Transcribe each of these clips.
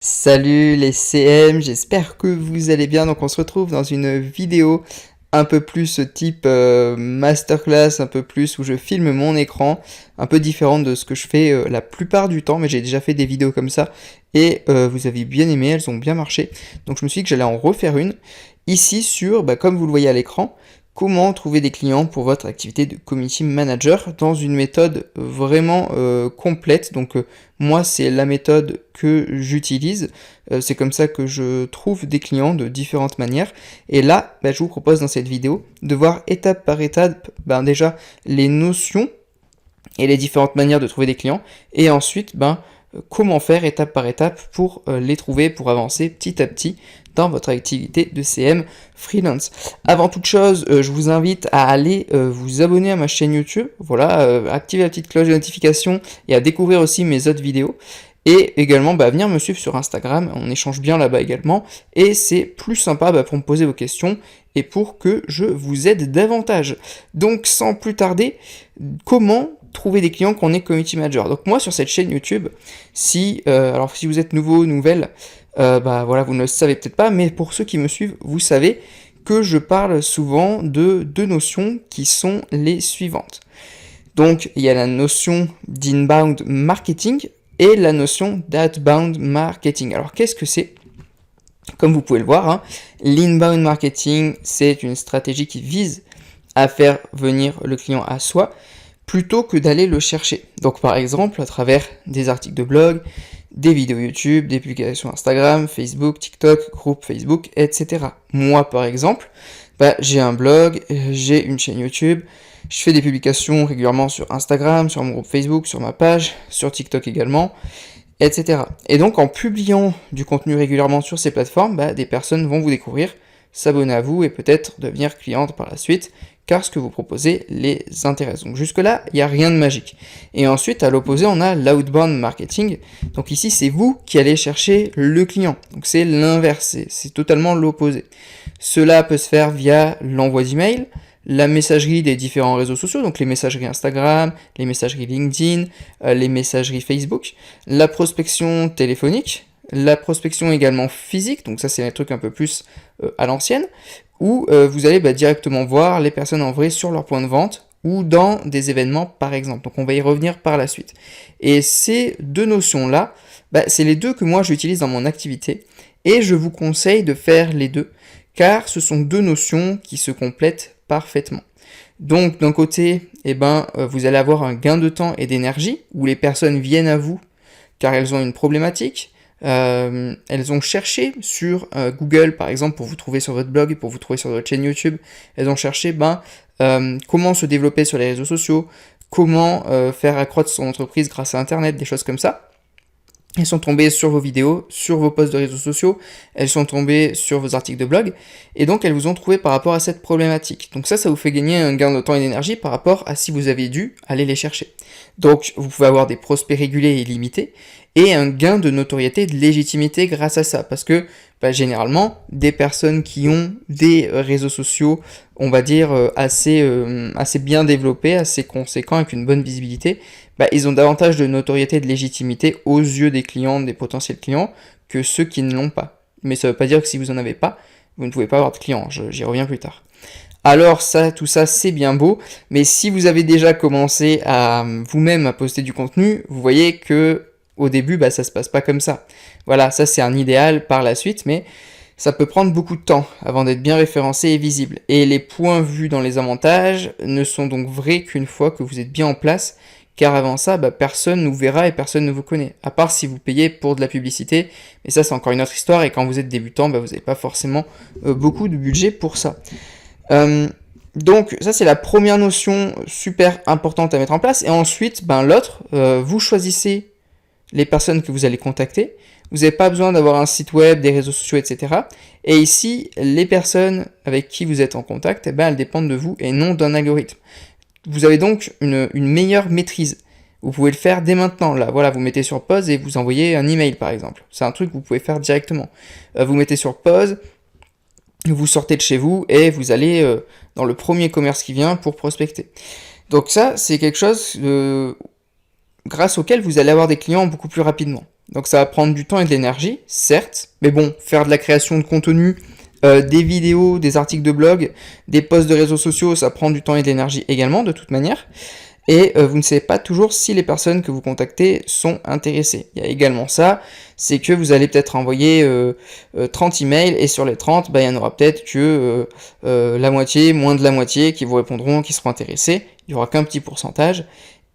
Salut les CM, j'espère que vous allez bien. Donc on se retrouve dans une vidéo un peu plus type masterclass, un peu plus où je filme mon écran, un peu différente de ce que je fais la plupart du temps, mais j'ai déjà fait des vidéos comme ça et vous avez bien aimé, elles ont bien marché. Donc je me suis dit que j'allais en refaire une ici sur, comme vous le voyez à l'écran, comment trouver des clients pour votre activité de community manager dans une méthode vraiment complète. Donc moi c'est la méthode que j'utilise, c'est comme ça que je trouve des clients de différentes manières. Et là je vous propose dans cette vidéo de voir étape par étape déjà les notions et les différentes manières de trouver des clients, et ensuite comment faire étape par étape pour les trouver, pour avancer petit à petit dans votre activité de CM freelance. Avant toute chose, je vous invite à aller vous abonner à ma chaîne YouTube, voilà, activer la petite cloche de notification et à découvrir aussi mes autres vidéos. Et également venir me suivre sur Instagram, on échange bien là-bas également, et c'est plus sympa pour me poser vos questions et pour que je vous aide davantage. Donc sans plus tarder, comment trouver des clients quand on est community manager? Donc moi sur cette chaîne YouTube, si vous êtes nouveau, nouvelle, voilà, vous ne le savez peut-être pas, mais pour ceux qui me suivent, vous savez que je parle souvent de deux notions qui sont les suivantes. Donc il y a la notion d'inbound marketing et la notion d'outbound marketing. Alors qu'est-ce que c'est? Comme vous pouvez le voir, l'inbound marketing, c'est une stratégie qui vise à faire venir le client à soi plutôt que d'aller le chercher. Donc par exemple à travers des articles de blog, des vidéos YouTube, des publications Instagram, Facebook, TikTok, groupe Facebook, etc. Moi par exemple, j'ai un blog, j'ai une chaîne YouTube, je fais des publications régulièrement sur Instagram, sur mon groupe Facebook, sur ma page, sur TikTok également, etc. Et donc en publiant du contenu régulièrement sur ces plateformes, des personnes vont vous découvrir, s'abonner à vous et peut-être devenir cliente par la suite, car ce que vous proposez les intéresse. Donc jusque-là, il n'y a rien de magique. Et ensuite, à l'opposé, on a l'outbound marketing. Donc ici, c'est vous qui allez chercher le client. Donc c'est l'inverse, c'est totalement l'opposé. Cela peut se faire via l'envoi d'email, la messagerie des différents réseaux sociaux, donc les messageries Instagram, les messageries LinkedIn, les messageries Facebook, la prospection téléphonique, la prospection également physique, donc ça c'est un truc un peu plus à l'ancienne, où vous allez directement voir les personnes en vrai sur leur point de vente ou dans des événements par exemple. Donc on va y revenir par la suite. Et ces deux notions-là, c'est les deux que moi j'utilise dans mon activité et je vous conseille de faire les deux car ce sont deux notions qui se complètent parfaitement. Donc d'un côté, vous allez avoir un gain de temps et d'énergie où les personnes viennent à vous car elles ont une problématique. Elles ont cherché sur Google par exemple pour vous trouver sur votre blog et pour vous trouver sur votre chaîne YouTube. Elles ont cherché comment se développer sur les réseaux sociaux, comment faire accroître son entreprise grâce à Internet, des choses comme ça. Elles sont tombées sur vos vidéos, sur vos posts de réseaux sociaux, elles sont tombées sur vos articles de blog, et donc elles vous ont trouvé par rapport à cette problématique. Donc ça vous fait gagner un gain de temps et d'énergie par rapport à si vous aviez dû aller les chercher. Donc vous pouvez avoir des prospects réguliers et illimités, et un gain de notoriété et de légitimité grâce à ça, parce que généralement, des personnes qui ont des réseaux sociaux, on va dire, assez bien développés, assez conséquents, avec une bonne visibilité, ils ont davantage de notoriété et de légitimité aux yeux des clients, des potentiels clients, que ceux qui ne l'ont pas. Mais ça ne veut pas dire que si vous n'en avez pas, vous ne pouvez pas avoir de clients, j'y reviens plus tard. Alors tout ça c'est bien beau, mais si vous avez déjà commencé à vous-même à poster du contenu, vous voyez que au début ça se passe pas comme ça. Voilà, ça c'est un idéal par la suite, mais ça peut prendre beaucoup de temps avant d'être bien référencé et visible. Et les points vus dans les avantages ne sont donc vrais qu'une fois que vous êtes bien en place, car avant ça, personne ne vous verra et personne ne vous connaît, à part si vous payez pour de la publicité, mais ça c'est encore une autre histoire, et quand vous êtes débutant, vous n'avez pas forcément beaucoup de budget pour ça. Donc ça c'est la première notion super importante à mettre en place, et ensuite, l'autre, vous choisissez les personnes que vous allez contacter, vous n'avez pas besoin d'avoir un site web, des réseaux sociaux, etc. Et ici, les personnes avec qui vous êtes en contact, elles dépendent de vous et non d'un algorithme. Vous avez donc une meilleure maîtrise. Vous pouvez le faire dès maintenant. Là, voilà, vous mettez sur pause et vous envoyez un email par exemple. C'est un truc que vous pouvez faire directement. Vous mettez sur pause, vous sortez de chez vous et vous allez dans le premier commerce qui vient pour prospecter. Donc ça, c'est quelque chose grâce auquel vous allez avoir des clients beaucoup plus rapidement. Donc ça va prendre du temps et de l'énergie, certes, mais bon, faire de la création de contenu, des vidéos, des articles de blog, des posts de réseaux sociaux, ça prend du temps et de l'énergie également, de toute manière. Et vous ne savez pas toujours si les personnes que vous contactez sont intéressées. Il y a également ça, c'est que vous allez peut-être envoyer 30 emails, et sur les 30, il y en aura peut-être que la moitié, moins de la moitié, qui vous répondront, qui seront intéressés. Il n'y aura qu'un petit pourcentage.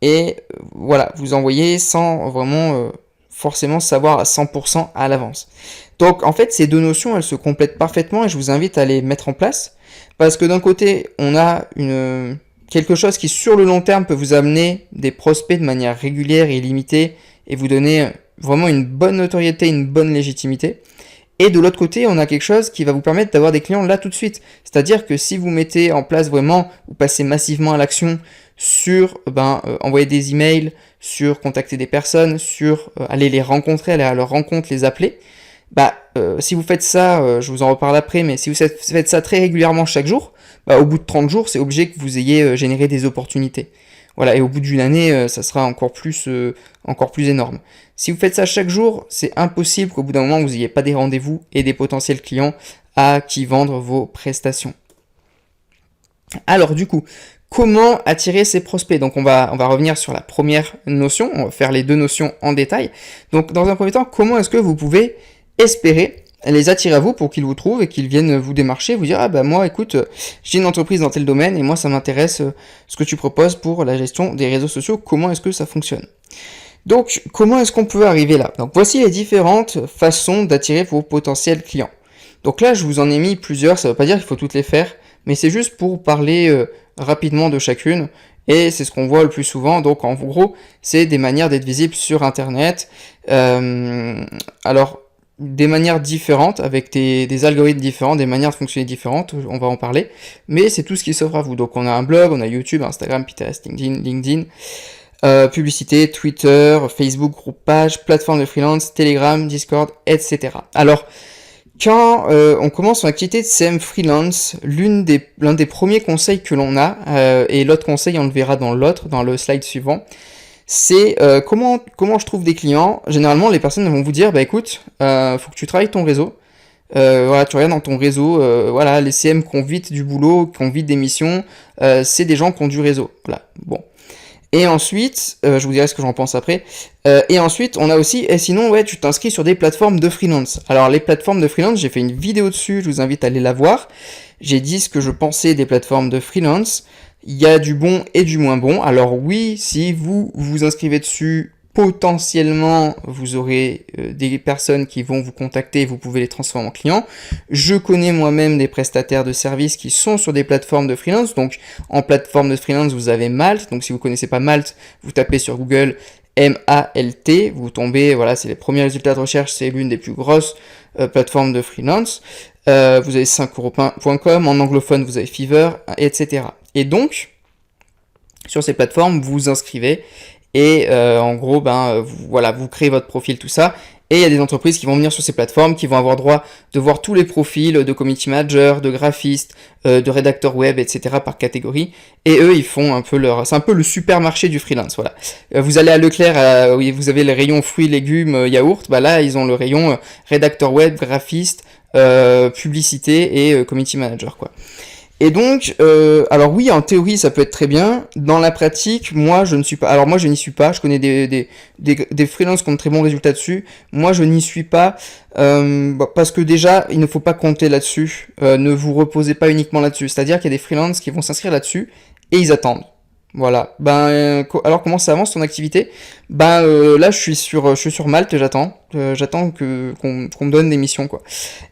Et voilà, vous envoyez sans vraiment forcément savoir à 100% à l'avance. Donc en fait, ces deux notions, elles se complètent parfaitement, et je vous invite à les mettre en place, parce que d'un côté, on a quelque chose qui sur le long terme peut vous amener des prospects de manière régulière et illimitée, et vous donner vraiment une bonne notoriété, une bonne légitimité. Et de l'autre côté, on a quelque chose qui va vous permettre d'avoir des clients là tout de suite. C'est-à-dire que si vous mettez en place vraiment, vous passez massivement à l'action sur envoyer des emails, sur contacter des personnes, sur aller les rencontrer, aller à leur rencontre, les appeler, si vous faites ça, je vous en reparle après, mais si vous faites ça très régulièrement chaque jour, au bout de 30 jours, c'est obligé que vous ayez généré des opportunités. Voilà, et au bout d'une année, ça sera encore plus énorme. Si vous faites ça chaque jour, c'est impossible qu'au bout d'un moment, vous n'ayez pas des rendez-vous et des potentiels clients à qui vendre vos prestations. Alors du coup, comment attirer ces prospects? Donc on va revenir sur la première notion, on va faire les deux notions en détail. Donc dans un premier temps, comment est-ce que vous pouvez espérer les attirer à vous pour qu'ils vous trouvent et qu'ils viennent vous démarcher, vous dire moi écoute, j'ai une entreprise dans tel domaine et moi ça m'intéresse ce que tu proposes pour la gestion des réseaux sociaux, comment est-ce que ça fonctionne? Donc comment est-ce qu'on peut arriver là? Donc voici les différentes façons d'attirer vos potentiels clients. Donc là je vous en ai mis plusieurs, ça ne veut pas dire qu'il faut toutes les faire, mais c'est juste pour parler rapidement de chacune, et c'est ce qu'on voit le plus souvent. Donc en gros, c'est des manières d'être visible sur Internet. Alors, des manières différentes, avec des algorithmes différents, des manières de fonctionner différentes, on va en parler, mais c'est tout ce qui s'offre à vous. Donc on a un blog, on a YouTube, Instagram, Pinterest, LinkedIn, publicité, Twitter, Facebook, groupe page, plateforme de freelance, Telegram, Discord, etc. Alors, quand on commence son activité de CM freelance, l'un des premiers conseils que l'on a, et l'autre conseil on le verra dans le slide suivant, c'est comment je trouve des clients. Généralement les personnes vont vous dire écoute, faut que tu travailles ton réseau, voilà, tu regardes dans ton réseau, voilà, les CM qui ont vite du boulot, qui ont vite des missions, c'est des gens qui ont du réseau, voilà, bon. Et ensuite, je vous dirai ce que j'en pense après. Et ensuite, on a aussi, et sinon, tu t'inscris sur des plateformes de freelance. Alors, les plateformes de freelance, j'ai fait une vidéo dessus, je vous invite à aller la voir. J'ai dit ce que je pensais des plateformes de freelance. Il y a du bon et du moins bon. Alors oui, si vous vous inscrivez dessus, potentiellement, vous aurez des personnes qui vont vous contacter et vous pouvez les transformer en clients. Je connais moi-même des prestataires de services qui sont sur des plateformes de freelance. Donc, en plateforme de freelance, vous avez Malt. Donc, si vous connaissez pas Malt, vous tapez sur Google M-A-L-T. Vous tombez, voilà, c'est les premiers résultats de recherche. C'est l'une des plus grosses plateformes de freelance. Vous avez 5euros.com. En anglophone, vous avez Fiverr, etc. Et donc, sur ces plateformes, vous vous inscrivez. Et en gros, vous créez votre profil, tout ça. Et il y a des entreprises qui vont venir sur ces plateformes, qui vont avoir droit de voir tous les profils de community manager, de graphistes, de rédacteurs web, etc. par catégorie. Et eux, ils font un peu c'est un peu le supermarché du freelance, voilà. Vous allez à Leclerc, vous avez le rayon fruits, légumes, yaourts. Là, ils ont le rayon rédacteur web, graphiste, publicité et community manager, quoi. Et donc, alors oui, en théorie, ça peut être très bien. Dans la pratique, moi, je n'y suis pas. Je connais des freelances qui ont de très bons résultats dessus. Moi, je n'y suis pas parce que déjà, il ne faut pas compter là-dessus. Ne vous reposez pas uniquement là-dessus. C'est-à-dire qu'il y a des freelances qui vont s'inscrire là-dessus et ils attendent. Voilà. Alors comment ça avance ton activité? Là, je suis sur Malte, j'attends qu'on me donne des missions, quoi.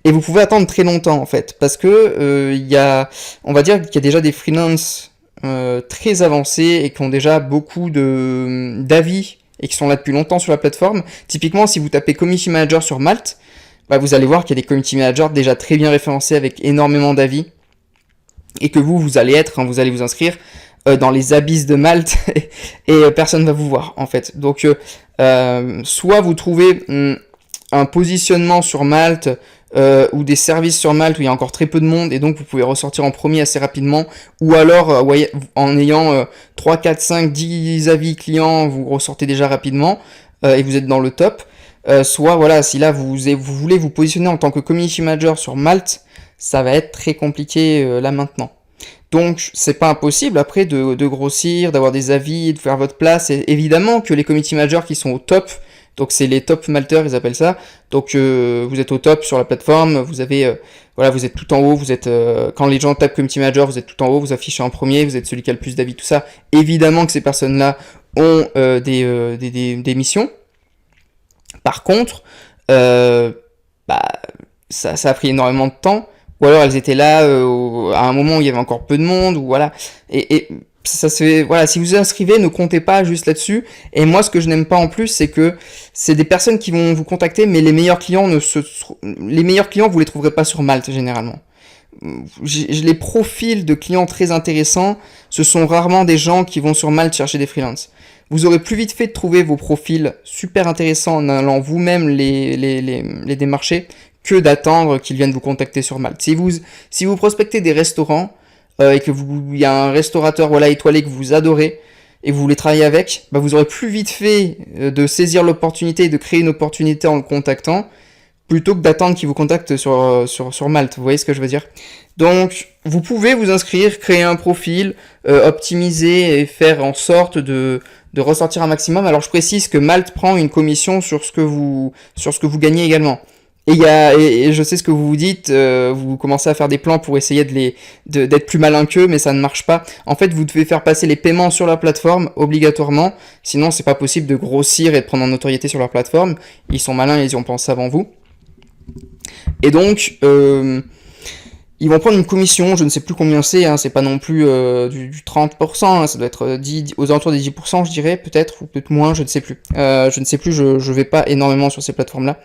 Et vous pouvez attendre très longtemps, en fait, parce que on va dire qu'il y a déjà des freelances très avancés et qui ont déjà beaucoup d'avis et qui sont là depuis longtemps sur la plateforme. Typiquement, si vous tapez community manager sur Malte, vous allez voir qu'il y a des community managers déjà très bien référencés avec énormément d'avis, et que vous allez vous allez vous inscrire dans les abysses de Malte et personne va vous voir, en fait. Donc soit vous trouvez un positionnement sur Malte ou des services sur Malte où il y a encore très peu de monde et donc vous pouvez ressortir en premier assez rapidement, ou alors en ayant 3, 4, 5, 10 avis clients, vous ressortez déjà rapidement et vous êtes dans le top. Soit voilà, si là vous voulez vous positionner en tant que community manager sur Malte, ça va être très compliqué là maintenant. Donc c'est pas impossible après de grossir, d'avoir des avis, de faire votre place. Et évidemment que les community managers qui sont au top, donc c'est les top malteurs, ils appellent ça. Donc vous êtes au top sur la plateforme, vous avez voilà, vous êtes tout en haut, vous êtes quand les gens tapent community manager, vous êtes tout en haut, vous affichez en premier, vous êtes celui qui a le plus d'avis, tout ça. Évidemment que ces personnes-là ont des missions. Par contre, bah, ça a pris énormément de temps. Ou alors elles étaient là à un moment où il y avait encore peu de monde, ou voilà. Et ça se fait, voilà, si vous vous inscrivez, ne comptez pas juste là-dessus. Et moi, ce que je n'aime pas en plus, c'est que c'est des personnes qui vont vous contacter, mais les meilleurs clients vous les trouverez pas sur Malte généralement. Les profils de clients très intéressants, ce sont rarement des gens qui vont sur Malte chercher des freelances. Vous aurez plus vite fait de trouver vos profils super intéressants en allant vous-même les démarcher que d'attendre qu'ils viennent vous contacter sur Malte. Si vous prospectez des restaurants et que il y a un restaurateur voilà étoilé que vous adorez et vous voulez travailler avec, bah vous aurez plus vite fait de saisir l'opportunité et de créer une opportunité en le contactant plutôt que d'attendre qu'il vous contacte sur Malte. Vous voyez ce que je veux dire? Donc, vous pouvez vous inscrire, créer un profil, optimiser et faire en sorte de ressortir un maximum. Alors, je précise que Malte prend une commission sur ce que vous gagnez également. Et je sais ce que vous vous dites, vous commencez à faire des plans pour essayer d'être plus malin qu'eux, mais ça ne marche pas. En fait, vous devez faire passer les paiements sur la plateforme, obligatoirement. Sinon, c'est pas possible de grossir et de prendre en notoriété sur leur plateforme. Ils sont malins, ils y ont pensé avant vous. Et donc, ils vont prendre une commission, je ne sais plus combien c'est pas non plus du 30%, hein, ça doit être aux alentours des 10%, je dirais, peut-être, ou peut-être moins, je ne sais plus. Je vais pas énormément sur ces plateformes-là.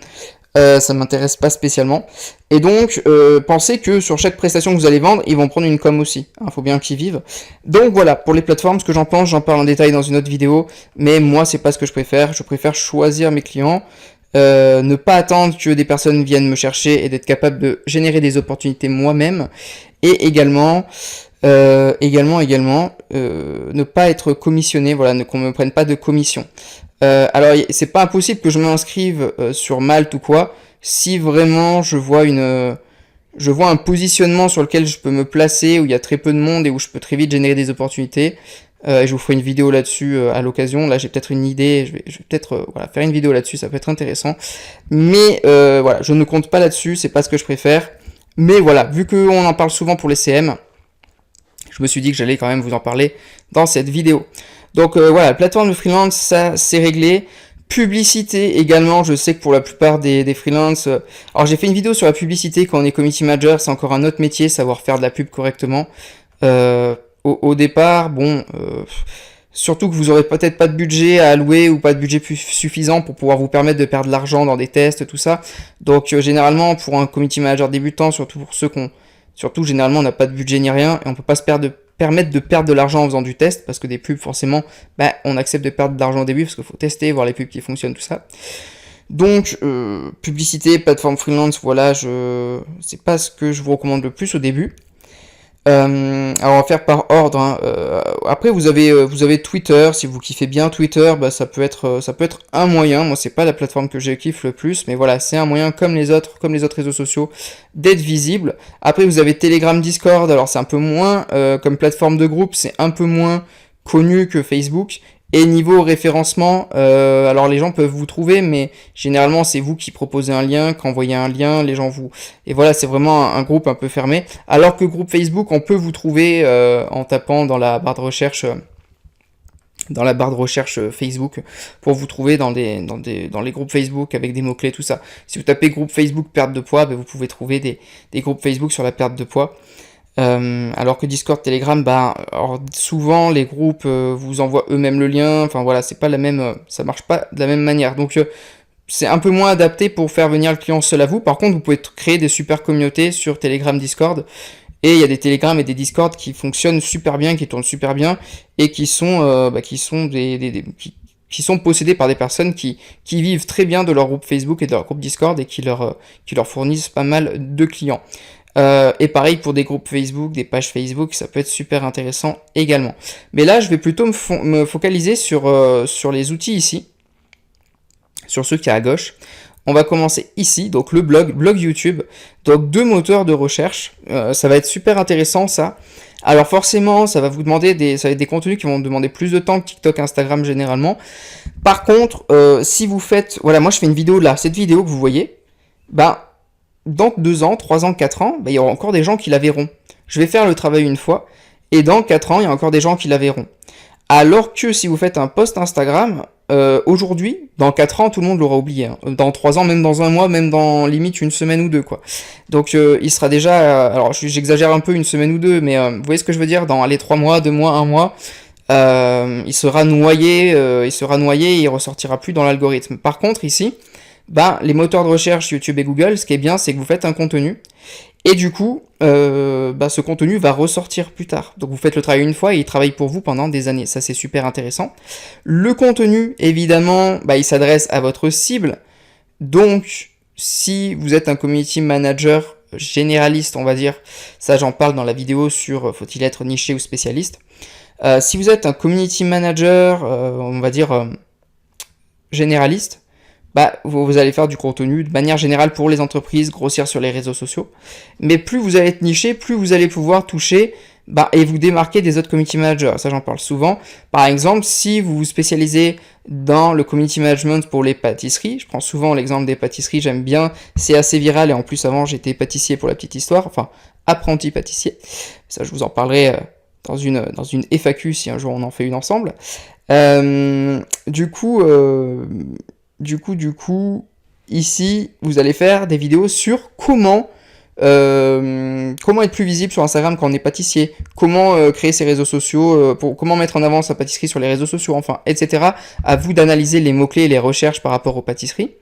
Ça m'intéresse pas spécialement. Et donc, pensez que sur chaque prestation que vous allez vendre, ils vont prendre une com aussi. Hein, faut bien qu'ils vivent. Donc voilà, pour les plateformes, ce que j'en pense, j'en parle en détail dans une autre vidéo. Mais moi, c'est pas ce que je préfère. Je préfère choisir mes clients. Ne pas attendre que des personnes viennent me chercher et d'être capable de générer des opportunités moi-même. Et également, ne pas être commissionné, voilà, qu'on me prenne pas de commission. Alors c'est pas impossible que je m'inscrive sur Malte ou quoi, si vraiment je vois un positionnement sur lequel je peux me placer, où il y a très peu de monde et où je peux très vite générer des opportunités. Et je vous ferai une vidéo là-dessus à l'occasion. Là j'ai peut-être une idée, je vais peut-être faire une vidéo là-dessus, ça peut être intéressant. Mais voilà, je ne compte pas là-dessus, c'est pas ce que je préfère. Mais voilà, vu qu'on en parle souvent pour les CM, je me suis dit que j'allais quand même vous en parler dans cette vidéo. Donc voilà, plateforme de freelance, ça c'est réglé. Publicité également, je sais que pour la plupart des freelances... alors j'ai fait une vidéo sur la publicité quand on est community manager, c'est encore un autre métier, savoir faire de la pub correctement. Au départ, bon... surtout que vous aurez peut-être pas de budget à allouer ou pas de budget suffisant pour pouvoir vous permettre de perdre de l'argent dans des tests, tout ça. Donc généralement pour un community manager débutant, surtout pour ceux généralement on n'a pas de budget ni rien et on peut pas se permettre de perdre de l'argent en faisant du test parce que des pubs forcément on accepte de perdre de l'argent au début parce qu'il faut tester, voir les pubs qui fonctionnent, tout ça. Donc publicité, plateforme freelance, voilà, c'est pas ce que je vous recommande le plus au début. Alors on va faire par ordre, hein. Après vous avez Twitter, si vous kiffez bien Twitter, ça peut être un moyen. Moi c'est pas la plateforme que je kiffe le plus, mais voilà, c'est un moyen comme les autres réseaux sociaux d'être visible. Après vous avez Telegram, Discord, alors c'est un peu moins comme plateforme de groupe, c'est un peu moins connu que Facebook. Et niveau référencement, alors les gens peuvent vous trouver, mais généralement c'est vous qui proposez un lien, qu'envoyez un lien, les gens vous... Et voilà, c'est vraiment un groupe un peu fermé. Alors que groupe Facebook, on peut vous trouver en tapant dans la barre de recherche... Facebook pour vous trouver dans les groupes Facebook avec des mots-clés, tout ça. Si vous tapez groupe Facebook perte de poids, vous pouvez trouver des groupes Facebook sur la perte de poids. Alors que Discord, Telegram, alors souvent les groupes vous envoient eux-mêmes le lien, enfin voilà, c'est pas la même, ça marche pas de la même manière. Donc c'est un peu moins adapté pour faire venir le client seul à vous. Par contre, vous pouvez créer des super communautés sur Telegram, Discord, et il y a des Telegram et des Discord qui fonctionnent super bien, qui tournent super bien, et qui sont qui sont possédés par des personnes qui vivent très bien de leur groupe Facebook et de leur groupe Discord et qui leur fournissent pas mal de clients. Et pareil pour des groupes Facebook, des pages Facebook, ça peut être super intéressant également. Mais là, je vais plutôt me focaliser sur les outils ici, sur ceux qui sont à gauche. On va commencer ici, donc le blog YouTube, donc 2 moteurs de recherche, ça va être super intéressant ça. Alors forcément, ça va vous demander ça va être des contenus qui vont demander plus de temps que TikTok, Instagram généralement. Par contre, si vous faites, voilà, moi je fais une vidéo là, cette vidéo que vous voyez, bah, dans 2 ans, 3 ans, 4 ans, bah, il y aura encore des gens qui la verront. Je vais faire le travail une fois, et dans 4 ans, il y a encore des gens qui la verront. Alors que si vous faites un post Instagram, aujourd'hui, dans 4 ans, tout le monde l'aura oublié. Hein. Dans 3 ans, même dans 1 mois, même dans limite une semaine ou 2, quoi. Donc il sera déjà... alors j'exagère un peu, une semaine ou 2, mais vous voyez ce que je veux dire? Dans les 3 mois, 2 mois, 1 mois, il sera noyé, et il ressortira plus dans l'algorithme. Par contre, ici, bah, les moteurs de recherche YouTube et Google, ce qui est bien, c'est que vous faites un contenu, et du coup, bah, ce contenu va ressortir plus tard. Donc vous faites le travail une fois et il travaille pour vous pendant des années. Ça, c'est super intéressant. Le contenu, évidemment, bah, il s'adresse à votre cible. Donc, si vous êtes un community manager généraliste, on va dire, ça j'en parle dans la vidéo sur faut-il être niché ou spécialiste. Si vous êtes un community manager, on va dire généraliste, bah, vous allez faire du contenu de manière générale pour les entreprises, grossir sur les réseaux sociaux. Mais plus vous allez être niché, plus vous allez pouvoir toucher et vous démarquer des autres community managers. Ça, j'en parle souvent. Par exemple, si vous vous spécialisez dans le community management pour les pâtisseries, je prends souvent l'exemple des pâtisseries, j'aime bien, c'est assez viral, et en plus avant j'étais pâtissier pour la petite histoire, enfin apprenti pâtissier. Ça, je vous en parlerai dans une FAQ si un jour on en fait une ensemble. Du coup, ici, vous allez faire des vidéos sur comment être plus visible sur Instagram quand on est pâtissier, comment créer ses réseaux sociaux, comment mettre en avant sa pâtisserie sur les réseaux sociaux, enfin, etc. À vous d'analyser les mots-clés et les recherches par rapport aux pâtisseries.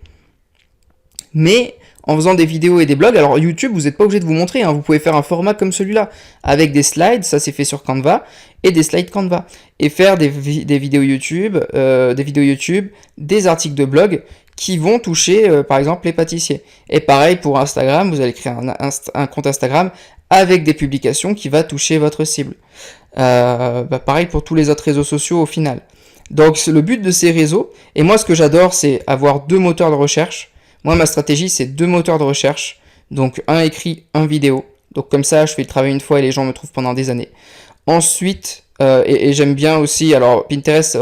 Mais en faisant des vidéos et des blogs, alors YouTube, vous n'êtes pas obligé de vous montrer, hein, vous pouvez faire un format comme celui-là, avec des slides, ça c'est fait sur Canva, et des slides Canva, et faire des vidéos YouTube, des articles de blog, qui vont toucher, par exemple, les pâtissiers. Et pareil pour Instagram, vous allez créer un compte Instagram avec des publications qui va toucher votre cible. Pareil pour tous les autres réseaux sociaux au final. Donc le but de ces réseaux, et moi ce que j'adore, c'est avoir 2 moteurs de recherche. Moi ma stratégie c'est 2 moteurs de recherche, donc un écrit, un vidéo. Donc comme ça je fais le travail une fois et les gens me trouvent pendant des années. Ensuite, et j'aime bien aussi, alors Pinterest,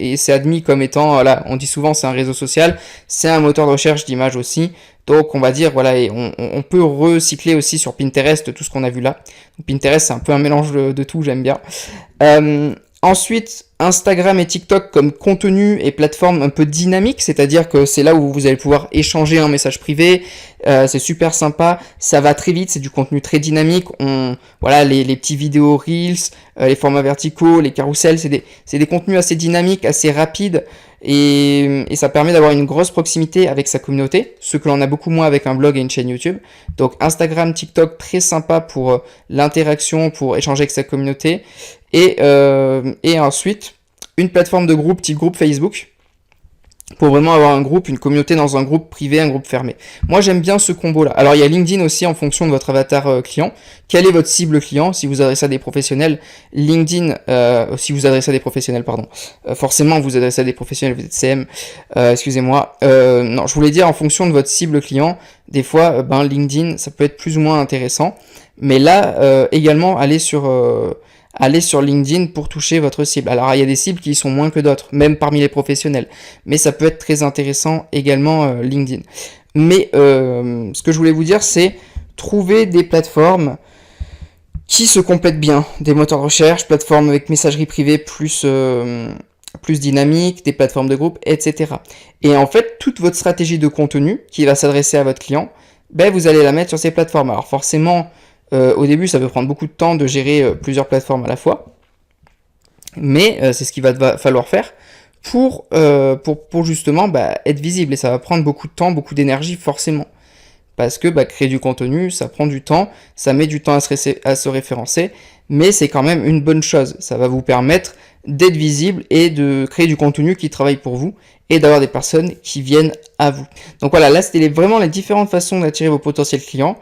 et c'est admis comme étant, voilà, on dit souvent c'est un réseau social, c'est un moteur de recherche d'image aussi, donc on va dire, voilà, et on peut recycler aussi sur Pinterest tout ce qu'on a vu là. Donc, Pinterest c'est un peu un mélange de tout, j'aime bien. Ensuite, Instagram et TikTok comme contenu et plateforme un peu dynamique, c'est-à-dire que c'est là où vous allez pouvoir échanger en message privé, c'est super sympa, ça va très vite, c'est du contenu très dynamique, voilà, les petits vidéos Reels, les formats verticaux, les carousels, c'est des contenus assez dynamiques, assez rapides, et ça permet d'avoir une grosse proximité avec sa communauté, ce que l'on a beaucoup moins avec un blog et une chaîne YouTube. Donc Instagram, TikTok, très sympa pour l'interaction, pour échanger avec sa communauté, et ensuite une plateforme de groupe type groupe Facebook, pour vraiment avoir un groupe, une communauté dans un groupe privé, un groupe fermé. Moi j'aime bien ce combo là. Alors il y a LinkedIn aussi en fonction de votre avatar client. Quelle est votre cible client? Si vous adressez à des professionnels, LinkedIn, si vous adressez à des professionnels, pardon, forcément vous adressez à des professionnels, vous êtes CM, excusez-moi. Non, je voulais dire en fonction de votre cible client, des fois LinkedIn ça peut être plus ou moins intéressant. Mais là également allez sur LinkedIn pour toucher votre cible. Alors il y a des cibles qui sont moins que d'autres, même parmi les professionnels, mais ça peut être très intéressant également LinkedIn. Mais ce que je voulais vous dire, c'est trouver des plateformes qui se complètent bien, des moteurs de recherche, plateformes avec messagerie privée plus dynamique, des plateformes de groupe, etc. Et en fait, toute votre stratégie de contenu qui va s'adresser à votre client, vous allez la mettre sur ces plateformes. Alors forcément, au début, ça peut prendre beaucoup de temps de gérer plusieurs plateformes à la fois, mais c'est ce qu'il va falloir faire pour justement être visible, et ça va prendre beaucoup de temps, beaucoup d'énergie forcément. parce que créer du contenu, ça prend du temps, ça met du temps à se référencer, mais c'est quand même une bonne chose. Ça va vous permettre d'être visible et de créer du contenu qui travaille pour vous et d'avoir des personnes qui viennent à vous. Donc voilà, là c'était vraiment les différentes façons d'attirer vos potentiels clients.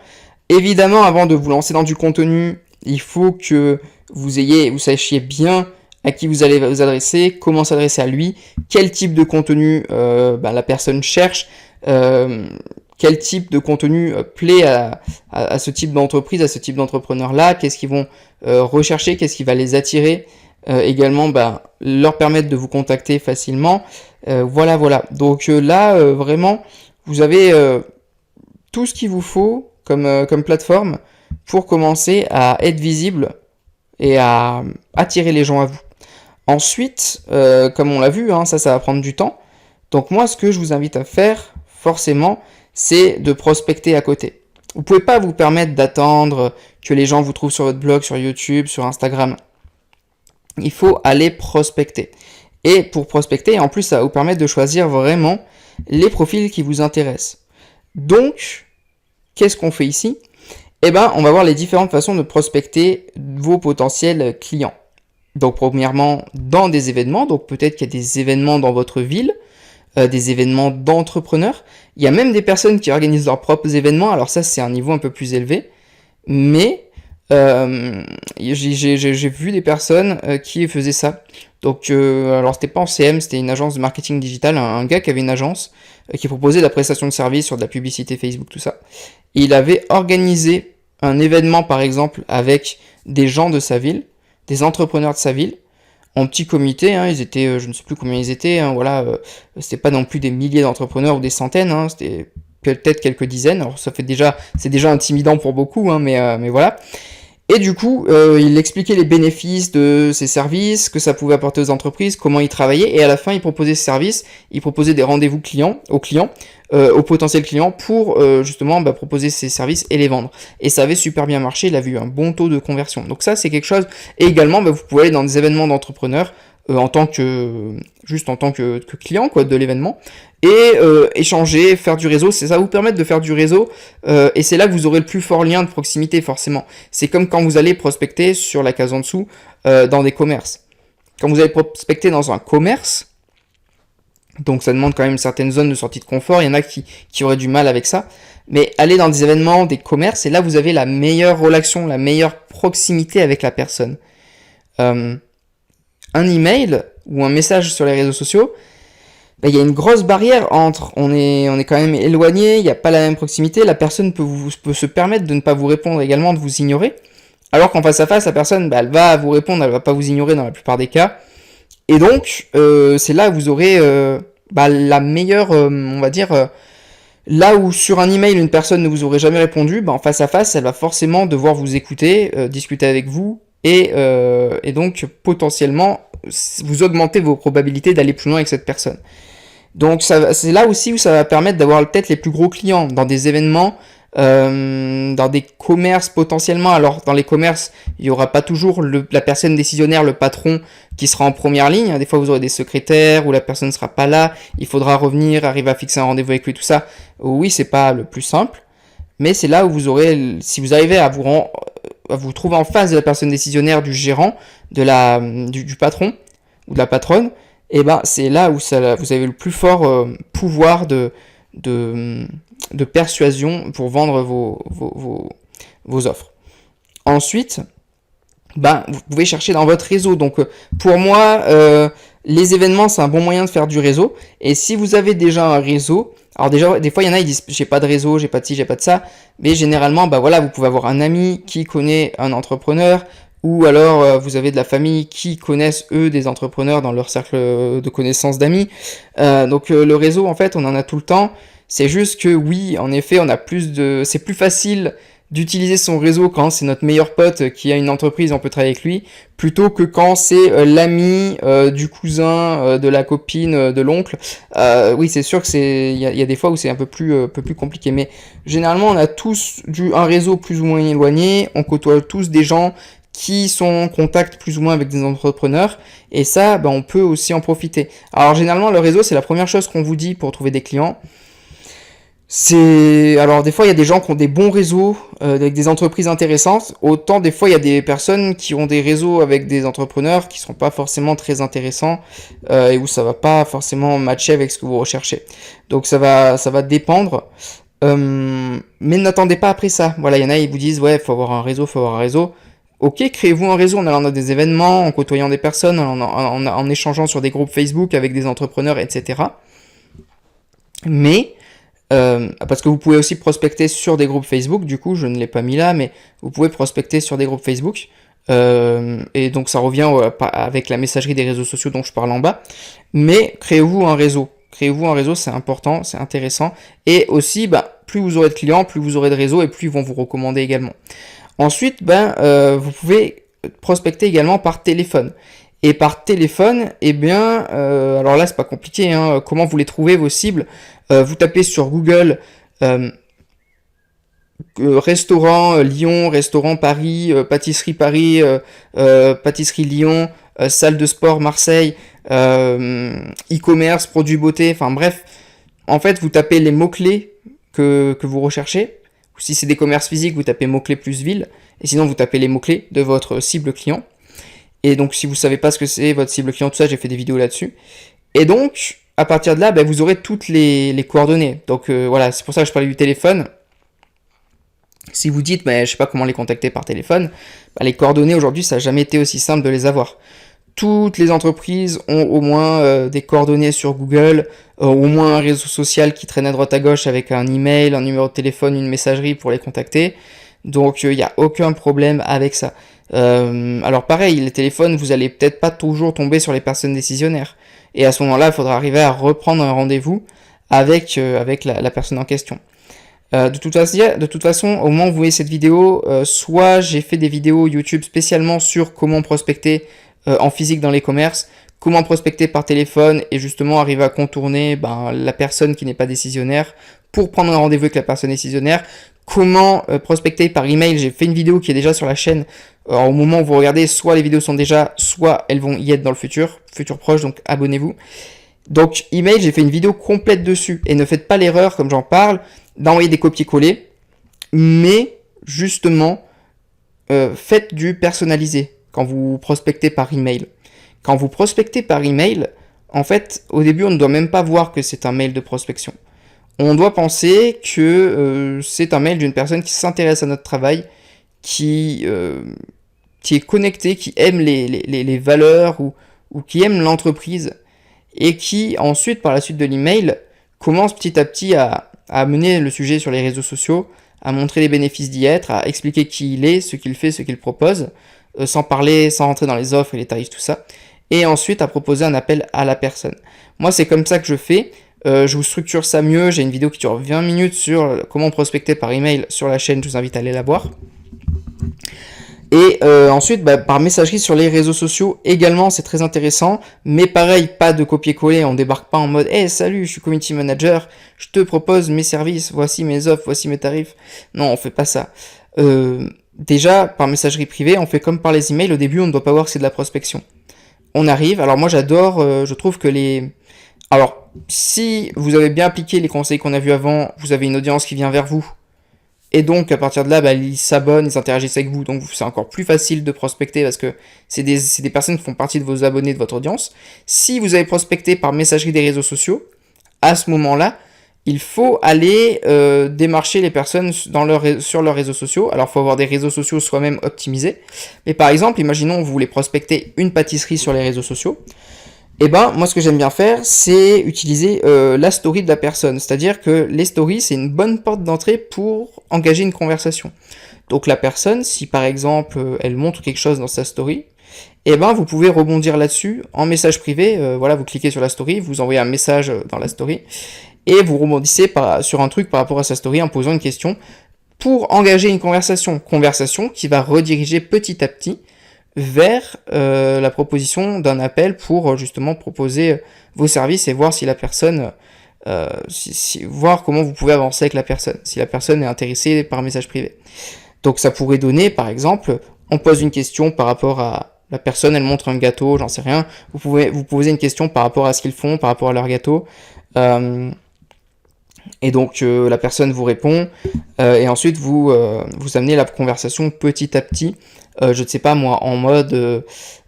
Évidemment, avant de vous lancer dans du contenu, il faut que vous sachiez bien à qui vous allez vous adresser, comment s'adresser à lui, quel type de contenu la personne cherche, quel type de contenu plaît à ce type d'entreprise, à ce type d'entrepreneur-là, qu'est-ce qu'ils vont rechercher, qu'est-ce qui va les attirer, également leur permettre de vous contacter facilement. Voilà. Donc là, vraiment, vous avez tout ce qu'il vous faut comme plateforme pour commencer à être visible et à attirer les gens à vous. Ensuite, comme on l'a vu, ça va prendre du temps. Donc moi, ce que je vous invite à faire, forcément, c'est de prospecter à côté. Vous pouvez pas vous permettre d'attendre que les gens vous trouvent sur votre blog, sur YouTube, sur Instagram. Il faut aller prospecter. Et pour prospecter, en plus, ça va vous permettre de choisir vraiment les profils qui vous intéressent. Donc, qu'est-ce qu'on fait ici ? On va voir les différentes façons de prospecter vos potentiels clients. Donc, premièrement, dans des événements. Donc, peut-être qu'il y a des événements dans votre ville, des événements d'entrepreneurs. Il y a même des personnes qui organisent leurs propres événements. Alors ça, c'est un niveau un peu plus élevé. Mais j'ai vu des personnes qui faisaient ça. Donc, alors c'était pas en CM, c'était une agence de marketing digital, un gars qui avait une agence qui proposait de la prestation de services sur de la publicité Facebook, tout ça. Et il avait organisé un événement, par exemple, avec des gens de sa ville, des entrepreneurs de sa ville, en petit comité, ils étaient, je ne sais plus combien ils étaient, c'était pas non plus des milliers d'entrepreneurs ou des centaines, c'était peut-être quelques dizaines, alors c'est déjà intimidant pour beaucoup, mais voilà. Et du coup, il expliquait les bénéfices de ces services, que ça pouvait apporter aux entreprises, comment ils travaillaient, et à la fin, il proposait ce service, il proposait des rendez-vous aux potentiels clients pour justement proposer ces services et les vendre. Et ça avait super bien marché, il a vu un bon taux de conversion. Donc ça, c'est quelque chose. Et également, vous pouvez aller dans des événements d'entrepreneurs en tant que client de l'événement et échanger, faire du réseau. Ça va vous permettre de faire du réseau et c'est là que vous aurez le plus fort lien de proximité forcément. C'est comme quand vous allez prospecter sur la case en dessous dans des commerces. Quand vous allez prospecter dans un commerce, donc ça demande quand même une certaine zone de sortie de confort, il y en a qui auraient du mal avec ça, mais aller dans des événements, des commerces, et là vous avez la meilleure relation, la meilleure proximité avec la personne. Un email ou un message sur les réseaux sociaux, il y a une grosse barrière entre, on est quand même éloigné, il n'y a pas la même proximité, la personne peut se permettre de ne pas vous répondre également, de vous ignorer, alors qu'en face à face, la personne, elle va vous répondre, elle va pas vous ignorer dans la plupart des cas. Et donc, c'est là où vous aurez la meilleure, on va dire, là où sur un email, une personne ne vous aurait jamais répondu, en face à face, elle va forcément devoir vous écouter, discuter avec vous, et donc potentiellement, vous augmentez vos probabilités d'aller plus loin avec cette personne. Donc, c'est là aussi où ça va permettre d'avoir peut-être les plus gros clients dans des événements, dans des commerces potentiellement. Alors dans les commerces, il y aura pas toujours la personne décisionnaire, le patron qui sera en première ligne. Des fois vous aurez des secrétaires où la personne ne sera pas là, il faudra revenir, arriver à fixer un rendez-vous avec lui, tout ça. Oui, c'est pas le plus simple, mais c'est là où vous aurez, si vous arrivez à vous trouver en face de la personne décisionnaire, du gérant, du patron ou de la patronne, c'est là où vous avez le plus fort pouvoir de persuasion pour vendre vos offres. Ensuite, vous pouvez chercher dans votre réseau. Donc pour moi, les événements, c'est un bon moyen de faire du réseau. Et si vous avez déjà un réseau, alors déjà, des fois, il y en a, ils disent, j'ai pas de réseau, j'ai pas de ci, j'ai pas de ça. Mais généralement, vous pouvez avoir un ami qui connaît un entrepreneur, ou alors vous avez de la famille qui connaissent eux des entrepreneurs dans leur cercle de connaissances d'amis. Donc le réseau, en fait, on en a tout le temps. C'est juste que oui, en effet, c'est plus facile d'utiliser son réseau quand c'est notre meilleur pote qui a une entreprise, on peut travailler avec lui, plutôt que quand c'est l'ami du cousin, de la copine, de l'oncle. Oui, c'est sûr que il y a des fois où c'est un peu plus compliqué, mais généralement on a tous un réseau plus ou moins éloigné, on côtoie tous des gens qui sont en contact plus ou moins avec des entrepreneurs, et ça, on peut aussi en profiter. Alors généralement le réseau, c'est la première chose qu'on vous dit pour trouver des clients. Alors des fois il y a des gens qui ont des bons réseaux avec des entreprises intéressantes, autant des fois il y a des personnes qui ont des réseaux avec des entrepreneurs qui sont pas forcément très intéressants et où ça va pas forcément matcher avec ce que vous recherchez. Donc ça va dépendre. Mais n'attendez pas après ça. Voilà, il y en a ils vous disent ouais faut avoir un réseau, faut avoir un réseau. Ok, créez-vous un réseau en allant dans des événements, en côtoyant des personnes, en échangeant sur des groupes Facebook avec des entrepreneurs, etc. Mais parce que vous pouvez aussi prospecter sur des groupes Facebook, du coup je ne l'ai pas mis là, mais vous pouvez prospecter sur des groupes Facebook, et donc ça revient avec la messagerie des réseaux sociaux dont je parle en bas, mais créez-vous un réseau, c'est important, c'est intéressant, et aussi plus vous aurez de clients, plus vous aurez de réseaux, et plus ils vont vous recommander également. Ensuite, vous pouvez prospecter également par téléphone. Et par téléphone, alors là c'est pas compliqué, hein, comment vous les trouvez vos cibles? Vous tapez sur Google restaurant Lyon, restaurant Paris, pâtisserie Paris, pâtisserie Lyon, salle de sport Marseille, e-commerce, produits beauté, enfin bref. En fait, vous tapez les mots-clés que vous recherchez. Si c'est des commerces physiques, vous tapez mots-clés plus ville. Et sinon, vous tapez les mots-clés de votre cible client. Et donc, si vous savez pas ce que c'est votre cible client, tout ça, j'ai fait des vidéos là-dessus. Et donc, à partir de là, vous aurez toutes les coordonnées. Donc voilà, c'est pour ça que je parlais du téléphone. Si vous dites, je sais pas comment les contacter par téléphone, les coordonnées aujourd'hui, ça n'a jamais été aussi simple de les avoir. Toutes les entreprises ont au moins des coordonnées sur Google, au moins un réseau social qui traîne à droite à gauche avec un email, un numéro de téléphone, une messagerie pour les contacter. Donc il n'y a aucun problème avec ça. Alors pareil, les téléphones, vous allez peut-être pas toujours tomber sur les personnes décisionnaires. Et à ce moment-là, il faudra arriver à reprendre un rendez-vous avec la personne en question. De toute façon, au moment où vous voyez cette vidéo, soit j'ai fait des vidéos YouTube spécialement sur comment prospecter en physique dans les commerces, comment prospecter par téléphone et justement arriver à contourner la personne qui n'est pas décisionnaire pour prendre un rendez-vous avec la personne décisionnaire. Comment prospecter par email, j'ai fait une vidéo qui est déjà sur la chaîne. Alors, au moment où vous regardez, soit les vidéos sont déjà, soit elles vont y être dans le futur proche, donc abonnez-vous. Donc email, j'ai fait une vidéo complète dessus. Et ne faites pas l'erreur, comme j'en parle, d'envoyer des copier-coller, mais justement, faites du personnalisé quand vous prospectez par email. Quand vous prospectez par email, en fait, au début, on ne doit même pas voir que c'est un mail de prospection. On doit penser que c'est un mail d'une personne qui s'intéresse à notre travail, qui est connectée, qui aime les valeurs ou qui aime l'entreprise et qui ensuite, par la suite de l'email, commence petit à petit à mener le sujet sur les réseaux sociaux, à montrer les bénéfices d'y être, à expliquer qui il est, ce qu'il fait, ce qu'il propose, sans rentrer dans les offres et les tarifs, tout ça, et ensuite à proposer un appel à la personne. Moi, c'est comme ça que je fais. Je vous structure ça mieux, j'ai une vidéo qui dure 20 minutes sur comment prospecter par email sur la chaîne, je vous invite à aller la voir. Et ensuite, par messagerie sur les réseaux sociaux également, c'est très intéressant. Mais pareil, pas de copier-coller, on débarque pas en mode « Hey, salut, je suis community manager, je te propose mes services, voici mes offres, voici mes tarifs. » Non, on fait pas ça. Déjà, par messagerie privée, on fait comme par les emails. Au début, on ne doit pas voir que c'est de la prospection. On arrive, alors moi j'adore, je trouve que Alors, si vous avez bien appliqué les conseils qu'on a vus avant, vous avez une audience qui vient vers vous, et donc, à partir de là, ils s'abonnent, ils interagissent avec vous. Donc, c'est encore plus facile de prospecter parce que c'est des personnes qui font partie de vos abonnés, de votre audience. Si vous avez prospecté par messagerie des réseaux sociaux, à ce moment-là, il faut aller démarcher les personnes sur leurs réseaux sociaux. Alors, il faut avoir des réseaux sociaux soi-même optimisés. Mais par exemple, imaginons que vous voulez prospecter une pâtisserie sur les réseaux sociaux. Moi, ce que j'aime bien faire, c'est utiliser la story de la personne. C'est-à-dire que les stories, c'est une bonne porte d'entrée pour engager une conversation. Donc la personne, si par exemple, elle montre quelque chose dans sa story, vous pouvez rebondir là-dessus en message privé. Vous cliquez sur la story, vous envoyez un message dans la story, et vous rebondissez sur un truc par rapport à sa story en posant une question pour engager une conversation. Conversation qui va rediriger petit à petit vers la proposition d'un appel pour justement proposer vos services et voir si la personne, voir comment vous pouvez avancer avec la personne, si la personne est intéressée par un message privé. Donc ça pourrait donner, par exemple, on pose une question par rapport à la personne, elle montre un gâteau, j'en sais rien, vous pouvez vous poser une question par rapport à ce qu'ils font, par rapport à leur gâteau. Et donc la personne vous répond et ensuite vous amenez la conversation petit à petit, je ne sais pas moi, en mode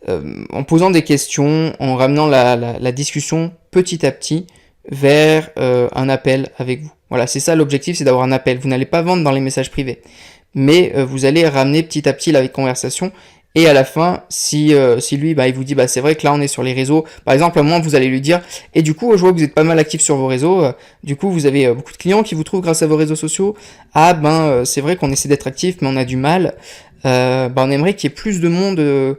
en posant des questions, en ramenant la discussion petit à petit vers un appel avec vous. Voilà, c'est ça l'objectif, c'est d'avoir un appel. Vous n'allez pas vendre dans les messages privés, mais vous allez ramener petit à petit la conversation. Et à la fin, si lui, il vous dit, c'est vrai que là, on est sur les réseaux. Par exemple, à un moment, vous allez lui dire, et du coup, je vois que vous êtes pas mal actif sur vos réseaux. Du coup, vous avez beaucoup de clients qui vous trouvent grâce à vos réseaux sociaux. Ah, c'est vrai qu'on essaie d'être actif, mais on a du mal. On aimerait qu'il y ait plus de monde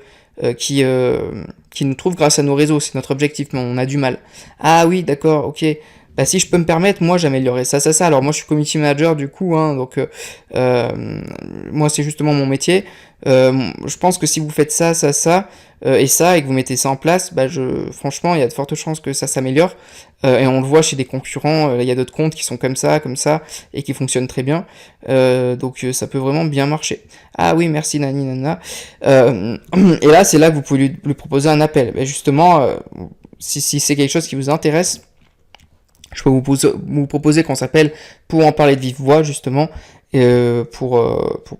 qui nous trouve grâce à nos réseaux. C'est notre objectif, mais on a du mal. Ah oui, d'accord, ok. Si je peux me permettre, moi j'améliorerais ça. Alors moi je suis community manager du coup, donc moi c'est justement mon métier. Je pense que si vous faites ça, et que vous mettez ça en place, franchement il y a de fortes chances que ça s'améliore. Et on le voit chez des concurrents, il y a d'autres comptes qui sont comme ça, et qui fonctionnent très bien. Donc ça peut vraiment bien marcher. Ah oui, merci nani nana. Et là c'est là que vous pouvez lui proposer un appel. Justement, si c'est quelque chose qui vous intéresse, je peux vous proposer qu'on s'appelle pour en parler de vive voix, justement, pour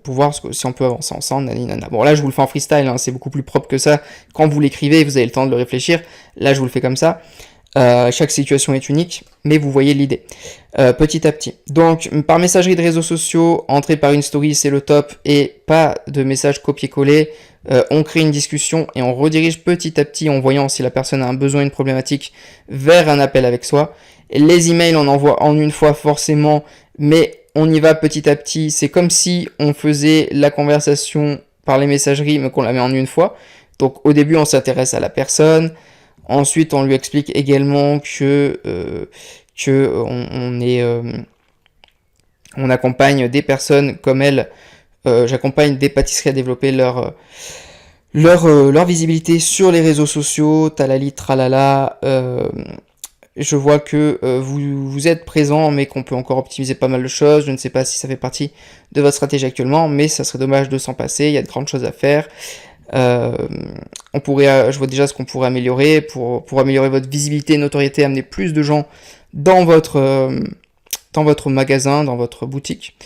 voir si on peut avancer ensemble, naninana. Bon, là, je vous le fais en freestyle, c'est beaucoup plus propre que ça. Quand vous l'écrivez, vous avez le temps de le réfléchir. Là, je vous le fais comme ça. Chaque situation est unique, mais vous voyez l'idée. Petit à petit. Donc, par messagerie de réseaux sociaux, entrer par une story, c'est le top, et pas de message copier-coller. On crée une discussion et on redirige petit à petit en voyant si la personne a un besoin, une problématique, vers un appel avec soi. Les emails, on envoie en une fois forcément, mais on y va petit à petit. C'est comme si on faisait la conversation par les messageries, mais qu'on la met en une fois. Donc au début, on s'intéresse à la personne. Ensuite, on lui explique également que on accompagne des personnes comme elle. J'accompagne des pâtisseries à développer leur visibilité sur les réseaux sociaux. Talali, tralala. Je vois que vous êtes présent, mais qu'on peut encore optimiser pas mal de choses. Je ne sais pas si ça fait partie de votre stratégie actuellement, mais ça serait dommage de s'en passer. Il y a de grandes choses à faire. Je vois déjà ce qu'on pourrait améliorer pour améliorer votre visibilité et notoriété, amener plus de gens dans votre magasin, dans votre boutique.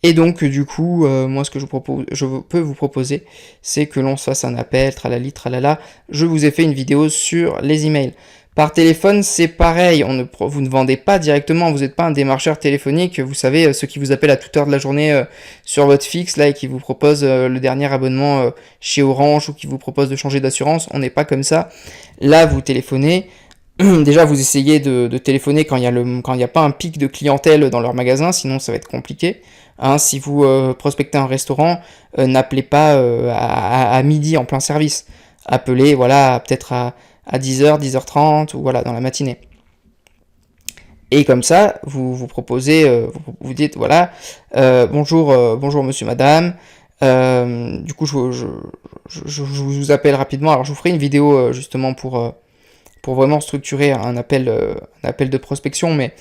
Et donc du coup, moi ce que je peux vous proposer, c'est que l'on se fasse un appel, tralali, tralala. Je vous ai fait une vidéo sur les emails. Par téléphone, c'est pareil, vous ne vendez pas directement, vous n'êtes pas un démarcheur téléphonique, vous savez, ceux qui vous appellent à toute heure de la journée sur votre fixe, là, et qui vous proposent le dernier abonnement chez Orange, ou qui vous proposent de changer d'assurance, on n'est pas comme ça. Là, vous téléphonez, déjà vous essayez de téléphoner quand il n'y a pas un pic de clientèle dans leur magasin, sinon ça va être compliqué. Si vous prospectez un restaurant, n'appelez pas à midi en plein service. Appelez, voilà, peut-être à 10h, 10h30, ou voilà, dans la matinée. Et comme ça, vous proposez, vous dites, voilà, bonjour monsieur, madame, du coup, je vous appelle rapidement. Alors, je vous ferai une vidéo, justement, pour vraiment structurer un appel de prospection, mais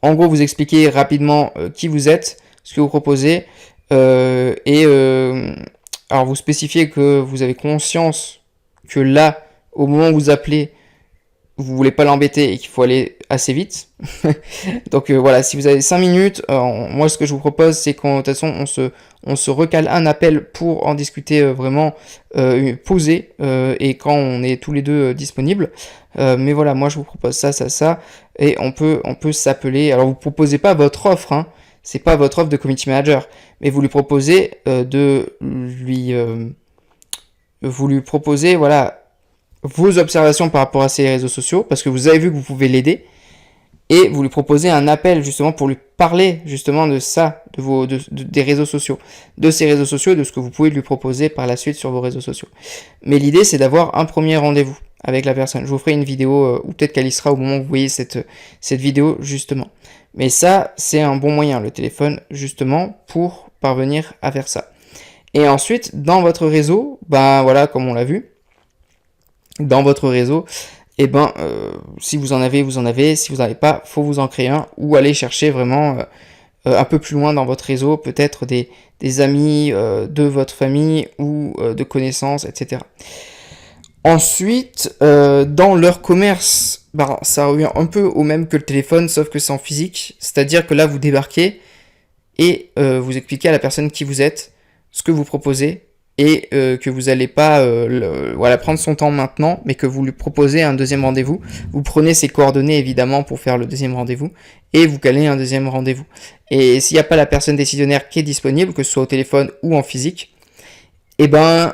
en gros, vous expliquez rapidement qui vous êtes, ce que vous proposez, alors vous spécifiez que vous avez conscience que là, au moment où vous appelez, vous voulez pas l'embêter et qu'il faut aller assez vite. Donc voilà, si vous avez 5 minutes, moi ce que je vous propose, c'est qu'en de toute façon on se recale un appel pour en discuter vraiment posé et quand on est tous les deux disponibles. Mais voilà, moi je vous propose ça, et on peut s'appeler. Alors vous proposez pas votre offre, c'est pas votre offre de community manager, mais vous lui proposez vous lui proposez, voilà, vos observations par rapport à ces réseaux sociaux, parce que vous avez vu que vous pouvez l'aider, et vous lui proposez un appel justement pour lui parler justement de ça, des réseaux sociaux, de ces réseaux sociaux et de ce que vous pouvez lui proposer par la suite sur vos réseaux sociaux. Mais l'idée, c'est d'avoir un premier rendez-vous avec la personne. Je vous ferai une vidéo, ou peut-être qu'elle y sera au moment où vous voyez cette vidéo justement. Mais ça, c'est un bon moyen, le téléphone, justement, pour parvenir à faire ça. Et ensuite, dans votre réseau, voilà, comme on l'a vu, dans votre réseau, si vous en avez, vous en avez. Si vous n'en avez pas, faut vous en créer un, ou aller chercher vraiment un peu plus loin dans votre réseau, peut-être des amis de votre famille ou de connaissances, etc. Ensuite, dans leur commerce, bah, ça revient un peu au même que le téléphone, sauf que c'est en physique. C'est-à-dire que là, vous débarquez et vous expliquez à la personne qui vous êtes, ce que vous proposez, et que vous n'allez pas voilà, prendre son temps maintenant, mais que vous lui proposez un deuxième rendez-vous. Vous prenez ses coordonnées évidemment pour faire le deuxième rendez-vous, et vous calez un deuxième rendez-vous. Et s'il n'y a pas la personne décisionnaire qui est disponible, que ce soit au téléphone ou en physique, et ben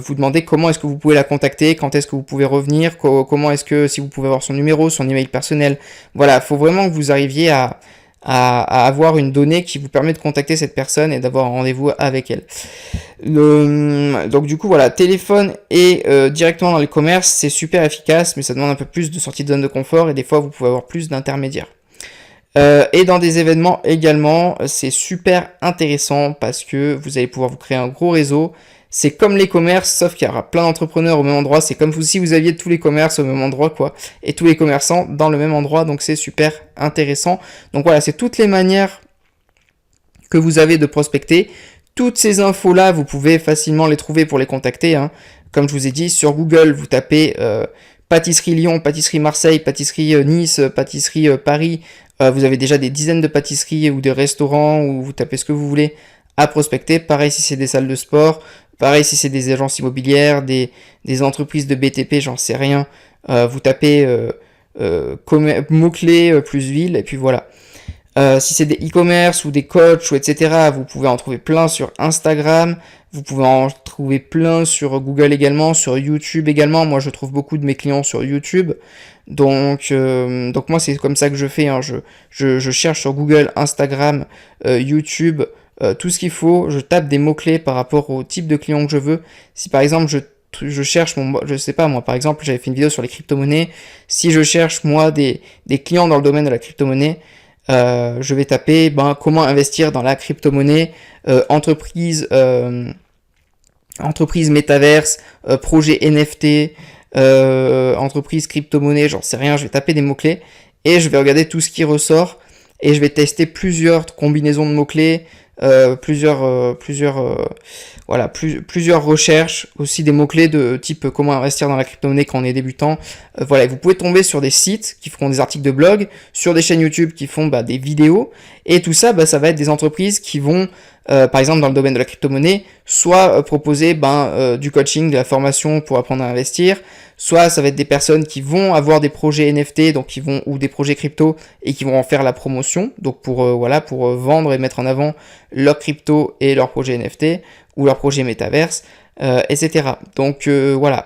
vous demandez comment est-ce que vous pouvez la contacter, quand est-ce que vous pouvez revenir, comment est-ce que, si vous pouvez avoir son numéro, son email personnel. Voilà, il faut vraiment que vous arriviez à avoir une donnée qui vous permet de contacter cette personne et d'avoir un rendez-vous avec elle. Donc du coup voilà, téléphone et directement dans les commerces, c'est super efficace, mais ça demande un peu plus de sortie de zone de confort et des fois vous pouvez avoir plus d'intermédiaires. Et dans des événements également, c'est super intéressant parce que vous allez pouvoir vous créer un gros réseau. C'est comme les commerces, sauf qu'il y aura plein d'entrepreneurs au même endroit. C'est comme si vous aviez tous les commerces au même endroit, quoi. Et tous les commerçants dans le même endroit, donc c'est super intéressant. Donc voilà, c'est toutes les manières que vous avez de prospecter. Toutes ces infos-là, vous pouvez facilement les trouver pour les contacter, hein. Comme je vous ai dit, sur Google, vous tapez pâtisserie Lyon, pâtisserie Marseille, pâtisserie Nice, pâtisserie Paris. Vous avez déjà des dizaines de pâtisseries ou de restaurants où vous tapez ce que vous voulez à prospecter. Pareil si c'est des salles de sport, pareil si c'est des agences immobilières, des entreprises de BTP, j'en sais rien. Vous tapez mots-clés plus ville et puis voilà. Si c'est des e-commerce ou des coachs ou etc., vous pouvez en trouver plein sur Instagram, vous pouvez en trouver plein sur Google également, sur YouTube également. Moi, je trouve beaucoup de mes clients sur YouTube. Donc moi, c'est comme ça que je fais, hein. Je cherche sur Google, Instagram, YouTube, tout ce qu'il faut. Je tape des mots-clés par rapport au type de client que je veux. Si par exemple, je cherche je sais pas, moi par exemple, j'avais fait une vidéo sur les crypto-monnaies. Si je cherche moi des clients dans le domaine de la crypto-monnaie, je vais taper comment investir dans la crypto-monnaie, entreprise métaverse, projet NFT, entreprise crypto-monnaie, j'en sais rien, je vais taper des mots-clés et je vais regarder tout ce qui ressort et je vais tester plusieurs combinaisons de mots-clés, plusieurs recherches, aussi des mots-clés de type comment investir dans la crypto-monnaie quand on est débutant. Voilà, vous pouvez tomber sur des sites qui feront des articles de blog, sur des chaînes YouTube qui font des vidéos, et tout ça, ça va être des entreprises qui vont, par exemple dans le domaine de la crypto-monnaie, soit proposer du coaching, de la formation pour apprendre à investir, soit ça va être des personnes qui vont avoir des projets NFT, donc ou des projets crypto et qui vont en faire la promotion, donc pour vendre et mettre en avant leur crypto et leur projet NFT ou leur projet métaverse, etc. Donc voilà.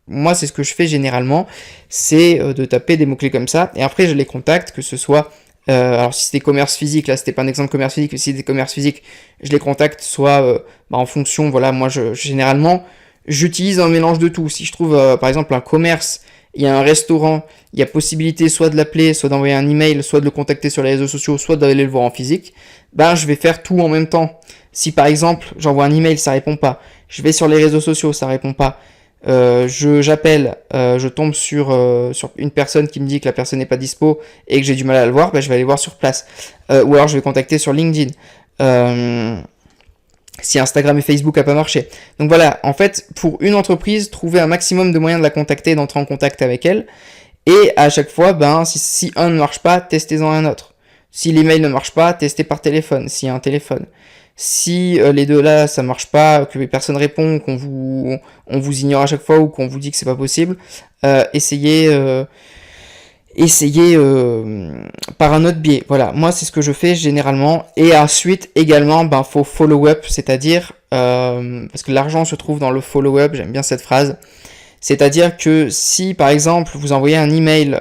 Moi, c'est ce que je fais généralement, c'est de taper des mots-clés comme ça, et après je les contacte, que ce soit alors si c'est des commerces physiques, là c'était pas un exemple de commerce physique, mais si c'est des commerces physiques, je les contacte soit en fonction, voilà, moi généralement j'utilise un mélange de tout. Si je trouve par exemple un commerce, il y a un restaurant, il y a possibilité soit de l'appeler, soit d'envoyer un email, soit de le contacter sur les réseaux sociaux, soit d'aller le voir en physique, je vais faire tout en même temps. Si par exemple j'envoie un email, ça répond pas, je vais sur les réseaux sociaux, ça répond pas, j'appelle, je tombe sur une personne qui me dit que la personne n'est pas dispo et que j'ai du mal à le voir, je vais aller voir sur place. Ou alors je vais contacter sur LinkedIn. Si Instagram et Facebook a pas marché. Donc voilà, en fait, pour une entreprise, trouver un maximum de moyens de la contacter et d'entrer en contact avec elle. Et à chaque fois, si un ne marche pas, testez-en un autre. Si l'email ne marche pas, testez par téléphone, s'il y a un téléphone. Si les deux là ça marche pas, que personne répond, on vous ignore à chaque fois ou qu'on vous dit que c'est pas possible, essayez par un autre biais. Voilà, moi c'est ce que je fais généralement. Et ensuite également faut follow up, c'est-à-dire parce que l'argent se trouve dans le follow up, j'aime bien cette phrase. C'est-à-dire que si par exemple vous envoyez un email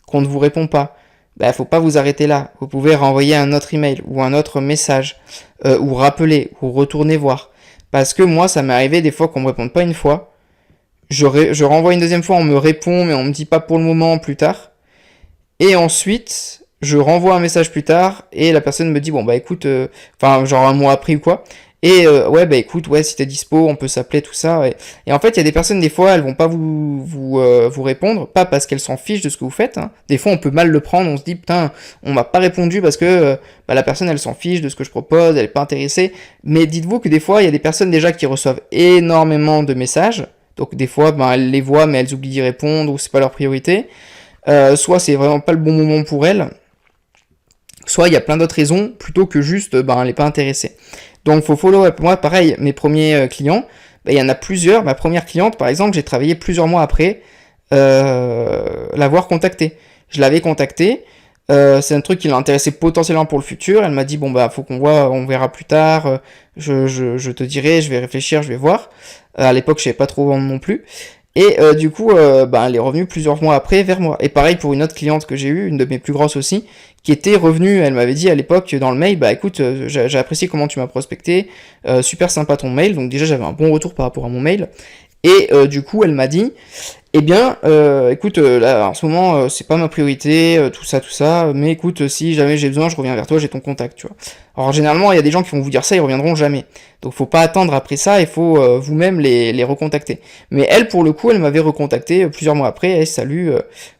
qu'on ne vous répond pas, faut pas vous arrêter là. Vous pouvez renvoyer un autre email ou un autre message, ou rappeler, ou retourner voir. Parce que moi, ça m'est arrivé des fois qu'on me réponde pas une fois. Je renvoie une deuxième fois, on me répond, mais on me dit pas pour le moment, plus tard. Et ensuite, je renvoie un message plus tard, et la personne me dit, écoute, genre un mois après ou quoi. Et écoute, si t'es dispo, on peut s'appeler, tout ça. Et en fait, il y a des personnes, des fois, elles vont pas vous répondre, pas parce qu'elles s'en fichent de ce que vous faites, hein. Des fois, on peut mal le prendre, on se dit, putain, on m'a pas répondu parce que la personne, elle s'en fiche de ce que je propose, elle est pas intéressée. Mais dites-vous que des fois, il y a des personnes déjà qui reçoivent énormément de messages, Donc des fois, ben, elles les voient, mais elles oublient d'y répondre, ou c'est pas leur priorité. Soit c'est vraiment pas le bon moment pour elles, soit il y a plein d'autres raisons, plutôt que juste, ben, elle est pas intéressée. Donc faut follow up. Moi, pareil, mes premiers clients, ben, il y en a plusieurs. Ma première cliente, par exemple, j'ai travaillé plusieurs mois après l'avoir contactée. Je l'avais contactée. C'est un truc qui l'intéressait potentiellement pour le futur. Elle m'a dit bon bah faut qu'on voit, on verra plus tard. Je te dirai, je vais réfléchir, je vais voir. À l'époque je savais pas trop vendre non plus. Et du coup bah, elle est revenue plusieurs mois après vers moi. Et pareil pour une autre cliente que j'ai eue, une de mes plus grosses aussi, qui était revenue. Elle m'avait dit à l'époque dans le mail bah écoute j'ai apprécié comment tu m'as prospecté, super sympa ton mail. Donc déjà j'avais un bon retour par rapport à mon mail. Et du coup elle m'a dit eh bien, écoute, là, en ce moment, c'est pas ma priorité, tout ça, mais écoute, si jamais j'ai besoin, je reviens vers toi, j'ai ton contact, tu vois. Alors, généralement, il y a des gens qui vont vous dire ça, ils reviendront jamais. Donc, faut pas attendre après ça, il faut vous-même les recontacter. Mais elle, pour le coup, elle m'avait recontacté plusieurs mois après, hey, salut,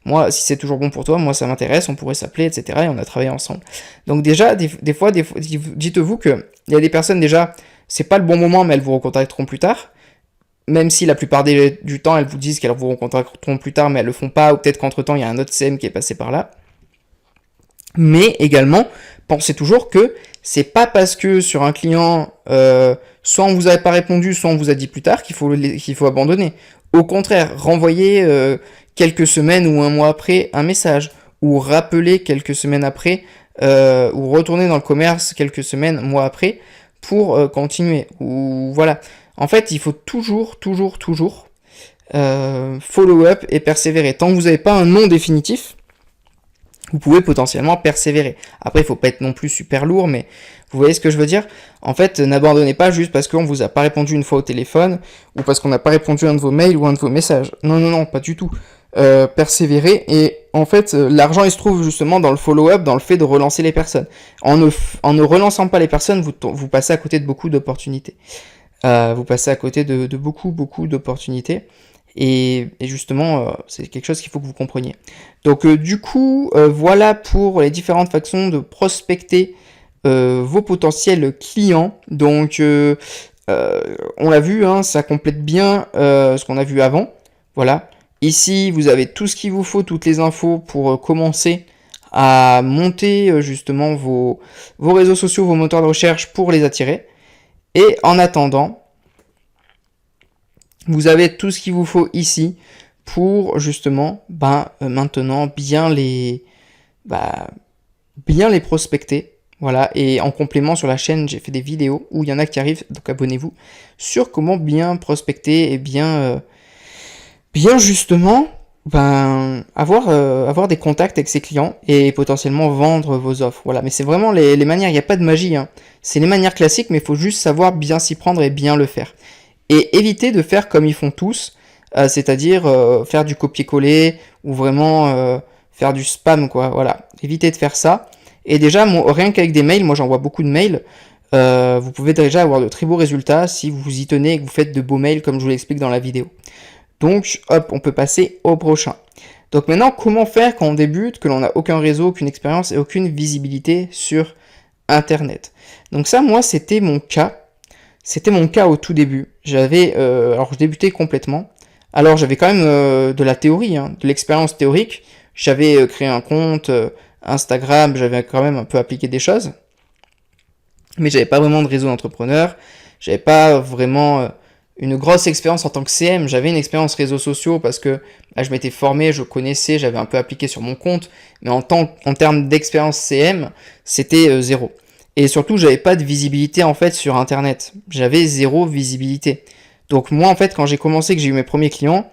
moi, si c'est toujours bon pour toi, moi, ça m'intéresse, on pourrait s'appeler, etc., et on a travaillé ensemble. Donc, déjà, des fois, dites-vous que il y a des personnes, déjà, c'est pas le bon moment, mais elles vous recontacteront plus tard. Même si la plupart du temps, elles vous disent qu'elles vous rencontreront plus tard, mais elles le font pas, ou peut-être qu'entre-temps, il y a un autre CM qui est passé par là. Mais également, pensez toujours que c'est pas parce que sur un client, soit on vous avait pas répondu, soit on vous a dit plus tard qu'il faut abandonner. Au contraire, renvoyer quelques semaines ou un mois après un message, ou rappeler quelques semaines après, ou retourner dans le commerce quelques semaines, mois après, pour continuer. Ou voilà. En fait, il faut toujours follow up et persévérer. Tant que vous n'avez pas un nom définitif, vous pouvez potentiellement persévérer. Après, il faut pas être non plus super lourd, mais vous voyez ce que je veux dire? En fait, n'abandonnez pas juste parce qu'on vous a pas répondu une fois au téléphone, ou parce qu'on n'a pas répondu à un de vos mails ou un de vos messages. Non, pas du tout. Persévérer, et en fait, l'argent, il se trouve justement dans le follow-up, dans le fait de relancer les personnes. En ne relançant pas les personnes, vous passez à côté de beaucoup d'opportunités. Vous passez à côté de beaucoup d'opportunités. Et justement, c'est quelque chose qu'il faut que vous compreniez. Donc du coup, voilà pour les différentes façons de prospecter vos potentiels clients. Donc on l'a vu, hein, ça complète bien ce qu'on a vu avant. Voilà. Ici, vous avez tout ce qu'il vous faut, toutes les infos pour commencer à monter justement vos réseaux sociaux, vos moteurs de recherche pour les attirer. Et en attendant, vous avez tout ce qu'il vous faut ici pour justement maintenant bien les prospecter. Voilà, et en complément sur la chaîne, j'ai fait des vidéos où il y en a qui arrivent, donc abonnez-vous, sur comment bien prospecter et bien justement avoir des contacts avec ses clients et potentiellement vendre vos offres. Voilà, mais c'est vraiment les manières, il n'y a pas de magie, hein. C'est les manières classiques, mais il faut juste savoir bien s'y prendre et bien le faire. Et éviter de faire comme ils font tous, c'est-à-dire faire du copier-coller ou vraiment faire du spam, quoi. Voilà, évitez de faire ça. Et déjà, rien qu'avec des mails, moi j'envoie beaucoup de mails, vous pouvez déjà avoir de très beaux résultats si vous vous y tenez et que vous faites de beaux mails comme je vous l'explique dans la vidéo. Donc, hop, on peut passer au prochain. Donc maintenant, comment faire quand on débute, que l'on n'a aucun réseau, aucune expérience et aucune visibilité sur Internet? Donc ça, moi, c'était mon cas. C'était mon cas au tout début. Alors je débutais complètement. Alors j'avais quand même de la théorie, hein, de l'expérience théorique. J'avais créé un compte Instagram, j'avais quand même un peu appliqué des choses. Mais j'avais pas vraiment de réseau d'entrepreneurs. J'avais pas vraiment une grosse expérience en tant que CM. J'avais une expérience réseaux sociaux parce que je m'étais formé, je connaissais, j'avais un peu appliqué sur mon compte. Mais en termes d'expérience CM, c'était zéro. Et surtout, j'avais pas de visibilité en fait sur Internet. J'avais zéro visibilité. Donc moi en fait, quand j'ai commencé, que j'ai eu mes premiers clients,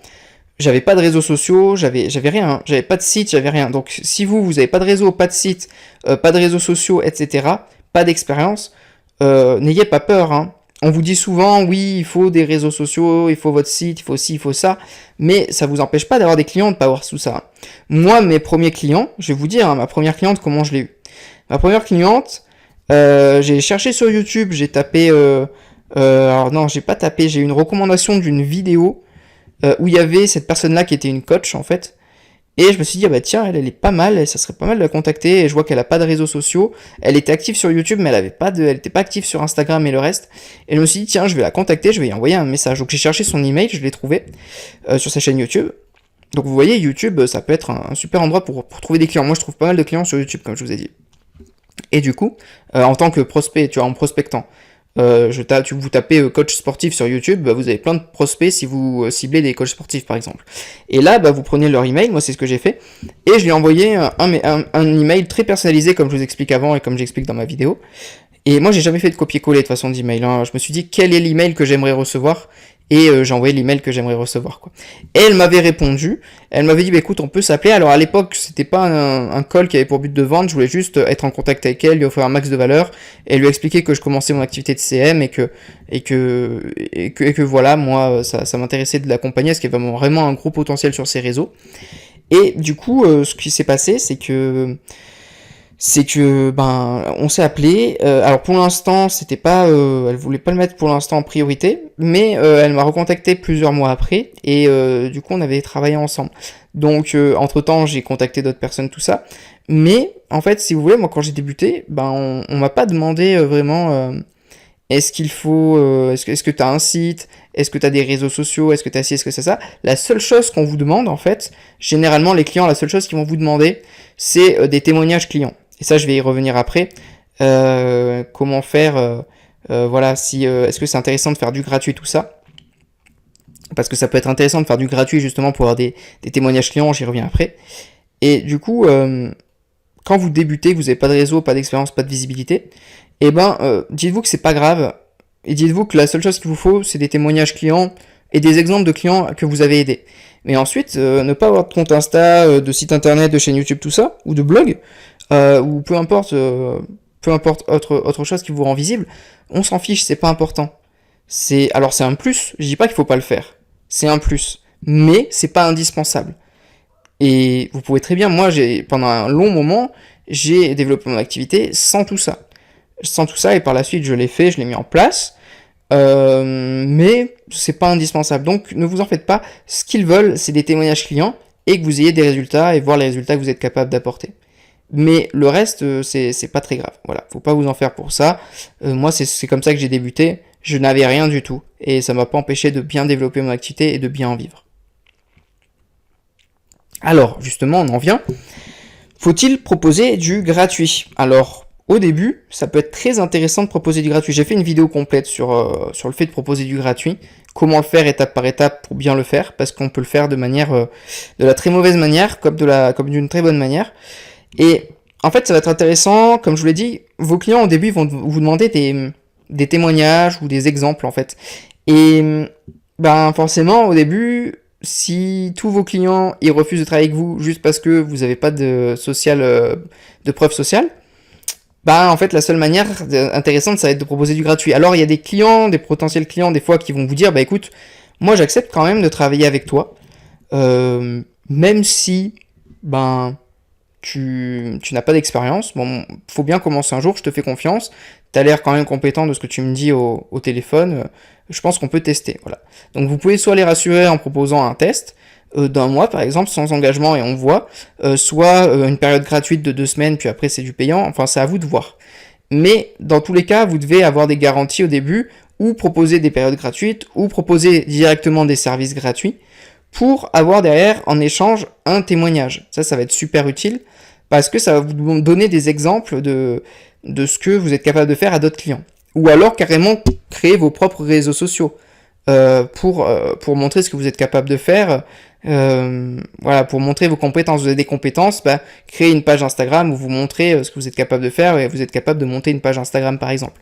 j'avais pas de réseaux sociaux, j'avais rien, hein. J'avais pas de site, j'avais rien. Donc si vous avez pas de réseau, pas de site, pas de réseaux sociaux, etc., pas d'expérience, n'ayez pas peur, hein. On vous dit souvent, oui, il faut des réseaux sociaux, il faut votre site, il faut ci, il faut ça, mais ça vous empêche pas d'avoir des clients, de pas avoir tout ça. Moi, mes premiers clients, je vais vous dire, hein, ma première cliente, comment je l'ai eu. Ma première cliente, j'ai cherché sur YouTube, j'ai tapé, alors non, j'ai pas tapé, j'ai eu une recommandation d'une vidéo où il y avait cette personne-là qui était une coach en fait, Et je me suis dit, ah bah tiens, elle est pas mal, et ça serait pas mal de la contacter. Et je vois qu'elle a pas de réseaux sociaux. Elle était active sur YouTube, mais elle était pas active sur Instagram et le reste. Et je me suis dit, tiens, je vais la contacter, je vais lui envoyer un message. Donc j'ai cherché son email, je l'ai trouvé sur sa chaîne YouTube. Donc vous voyez, YouTube, ça peut être un super endroit pour trouver des clients. Moi, je trouve pas mal de clients sur YouTube, comme je vous ai dit. Et du coup, en tant que prospect, tu vois, en prospectant, vous tapez coach sportif sur YouTube, bah, vous avez plein de prospects si vous ciblez des coachs sportifs par exemple. Et là, bah, vous prenez leur email, moi c'est ce que j'ai fait, et je lui ai envoyé un email très personnalisé comme je vous explique avant et comme j'explique dans ma vidéo. Et moi j'ai jamais fait de copier-coller de façon d'email, hein. Je me suis dit quel est l'email que j'aimerais recevoir, et j'ai envoyé l'email que j'aimerais recevoir, quoi. Et elle m'avait répondu, elle m'avait dit bah écoute on peut s'appeler. Alors à l'époque c'était pas un call qui avait pour but de vendre, je voulais juste être en contact avec elle, lui offrir un max de valeur et lui expliquer que je commençais mon activité de CM et que voilà, moi ça m'intéressait de l'accompagner parce qu'il y avait vraiment un gros potentiel sur ses réseaux. Et du coup ce qui s'est passé c'est que on s'est appelé. Alors pour l'instant, c'était pas, elle voulait pas le mettre pour l'instant en priorité, mais elle m'a recontacté plusieurs mois après et du coup on avait travaillé ensemble. Donc entre temps, j'ai contacté d'autres personnes, tout ça. Mais en fait, si vous voulez, moi quand j'ai débuté, on m'a pas demandé vraiment. Est-ce qu'il faut, est-ce que tu as un site, est-ce que tu as des réseaux sociaux, est-ce que tu as ci, est-ce que c'est ça. La seule chose qu'on vous demande en fait, généralement les clients, la seule chose qu'ils vont vous demander, c'est des témoignages clients. Et ça, je vais y revenir après. Comment faire, voilà, si est-ce que c'est intéressant de faire du gratuit, tout ça. Parce que ça peut être intéressant de faire du gratuit justement pour avoir des témoignages clients, j'y reviens après. Et du coup, quand vous débutez, vous n'avez pas de réseau, pas d'expérience, pas de visibilité, et dites-vous que c'est pas grave. Et dites-vous que la seule chose qu'il vous faut, c'est des témoignages clients et des exemples de clients que vous avez aidés. Mais ensuite, ne pas avoir de compte Insta, de site internet, de chaîne YouTube, tout ça, ou de blog, ou peu importe autre chose qui vous rend visible, on s'en fiche, c'est pas important. Alors c'est un plus, je dis pas qu'il faut pas le faire, c'est un plus, mais c'est pas indispensable. Et vous pouvez très bien, moi pendant un long moment, j'ai développé mon activité sans tout ça. Et par la suite je l'ai fait, je l'ai mis en place, mais c'est pas indispensable. Donc ne vous en faites pas, ce qu'ils veulent c'est des témoignages clients et que vous ayez des résultats et voir les résultats que vous êtes capable d'apporter. Mais le reste, c'est pas très grave. Voilà, faut pas vous en faire pour ça. Moi, c'est comme ça que j'ai débuté. Je n'avais rien du tout. Et ça m'a pas empêché de bien développer mon activité et de bien en vivre. Alors, justement, on en vient. Faut-il proposer du gratuit? Alors, au début, ça peut être très intéressant de proposer du gratuit. J'ai fait une vidéo complète sur le fait de proposer du gratuit. Comment le faire étape par étape pour bien le faire. Parce qu'on peut le faire de la très mauvaise manière comme d'une très bonne manière. Et en fait, ça va être intéressant, comme je vous l'ai dit, vos clients au début vont vous demander des témoignages ou des exemples en fait. Et forcément, au début, si tous vos clients ils refusent de travailler avec vous juste parce que vous n'avez pas de preuve sociale, en fait, la seule manière intéressante, ça va être de proposer du gratuit. Alors, il y a des potentiels clients, des fois, qui vont vous dire, écoute, moi, j'accepte quand même de travailler avec toi, même si, tu n'as pas d'expérience. Bon, faut bien commencer un jour, je te fais confiance. T'as l'air quand même compétent de ce que tu me dis au téléphone. Je pense qu'on peut tester. Voilà. Donc vous pouvez soit les rassurer en proposant un test d'un mois par exemple, sans engagement et on voit, soit une période gratuite de 2 semaines, puis après c'est du payant. Enfin, c'est à vous de voir. Mais dans tous les cas, vous devez avoir des garanties au début, ou proposer des périodes gratuites, ou proposer directement des services gratuits, pour avoir derrière, en échange, un témoignage. Ça va être super utile, parce que ça va vous donner des exemples de ce que vous êtes capable de faire à d'autres clients. Ou alors, carrément, créer vos propres réseaux sociaux, pour montrer ce que vous êtes capable de faire, voilà, pour montrer vos compétences. Vous avez des compétences, créez une page Instagram où vous montrez ce que vous êtes capable de faire, et vous êtes capable de monter une page Instagram, par exemple.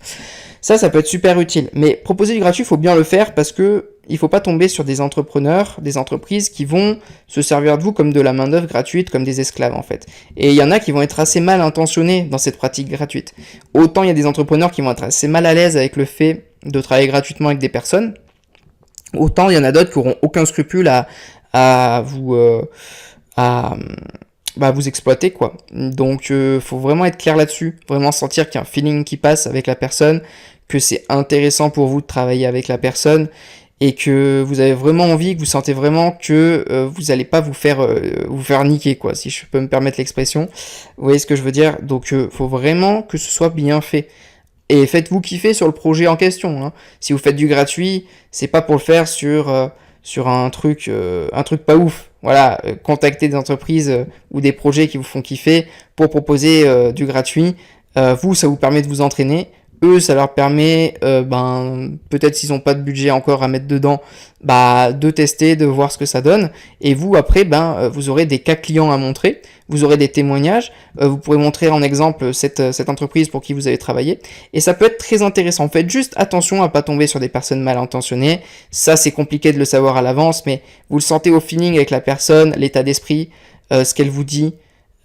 Ça peut être super utile. Mais proposer du gratuit, il faut bien le faire parce que il faut pas tomber sur des entrepreneurs, des entreprises qui vont se servir de vous comme de la main-d'œuvre gratuite, comme des esclaves en fait. Et il y en a qui vont être assez mal intentionnés dans cette pratique gratuite. Autant il y a des entrepreneurs qui vont être assez mal à l'aise avec le fait de travailler gratuitement avec des personnes, autant il y en a d'autres qui auront aucun scrupule à vous exploiter quoi. Donc faut vraiment être clair là-dessus, vraiment sentir qu'il y a un feeling qui passe avec la personne, que c'est intéressant pour vous de travailler avec la personne et que vous avez vraiment envie, que vous sentez vraiment que vous n'allez pas vous faire niquer, quoi, si je peux me permettre l'expression. Vous voyez ce que je veux dire? Donc faut vraiment que ce soit bien fait. Et faites-vous kiffer sur le projet en question, hein. Si vous faites du gratuit, c'est pas pour le faire sur un truc pas ouf. Voilà, contactez des entreprises ou des projets qui vous font kiffer pour proposer du gratuit. Vous, ça vous permet de vous entraîner. Eux, ça leur permet, peut-être s'ils n'ont pas de budget encore à mettre dedans, de tester, de voir ce que ça donne. Et vous, après, vous aurez des cas clients à montrer, vous aurez des témoignages, vous pourrez montrer en exemple cette entreprise pour qui vous avez travaillé. Et ça peut être très intéressant. Faites juste attention à pas tomber sur des personnes mal intentionnées. Ça, c'est compliqué de le savoir à l'avance, mais vous le sentez au feeling avec la personne, l'état d'esprit, ce qu'elle vous dit.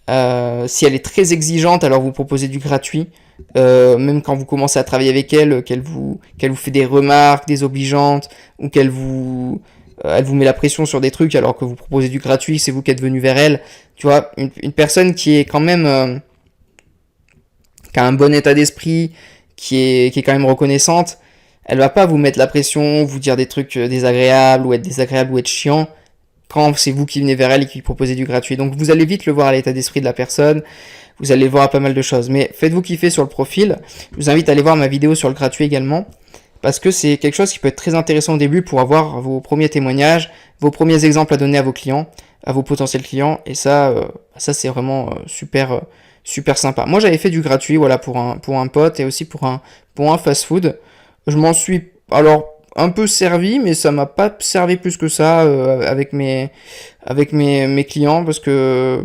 Si elle est très exigeante, alors vous proposez du gratuit. Même quand vous commencez à travailler avec elle, qu'elle vous fait des remarques désobligeantes, ou elle vous met la pression sur des trucs alors que vous proposez du gratuit, c'est vous qui êtes venu vers elle. Tu vois, une personne qui est quand même qui a un bon état d'esprit, qui est quand même reconnaissante, elle va pas vous mettre la pression, vous dire des trucs désagréables ou être chiant quand c'est vous qui venez vers elle et qui proposez du gratuit. Donc vous allez vite le voir à l'état d'esprit de la personne, vous allez le voir à pas mal de choses. Mais faites-vous kiffer sur le profil. Je vous invite à aller voir ma vidéo sur le gratuit également, parce que c'est quelque chose qui peut être très intéressant au début pour avoir vos premiers témoignages, vos premiers exemples à donner à vos clients, à vos potentiels clients, et ça c'est vraiment super sympa. Moi j'avais fait du gratuit, voilà, pour un pote et aussi pour un fast-food. Je m'en suis alors un peu servi, mais ça m'a pas servi plus que ça avec mes clients, parce que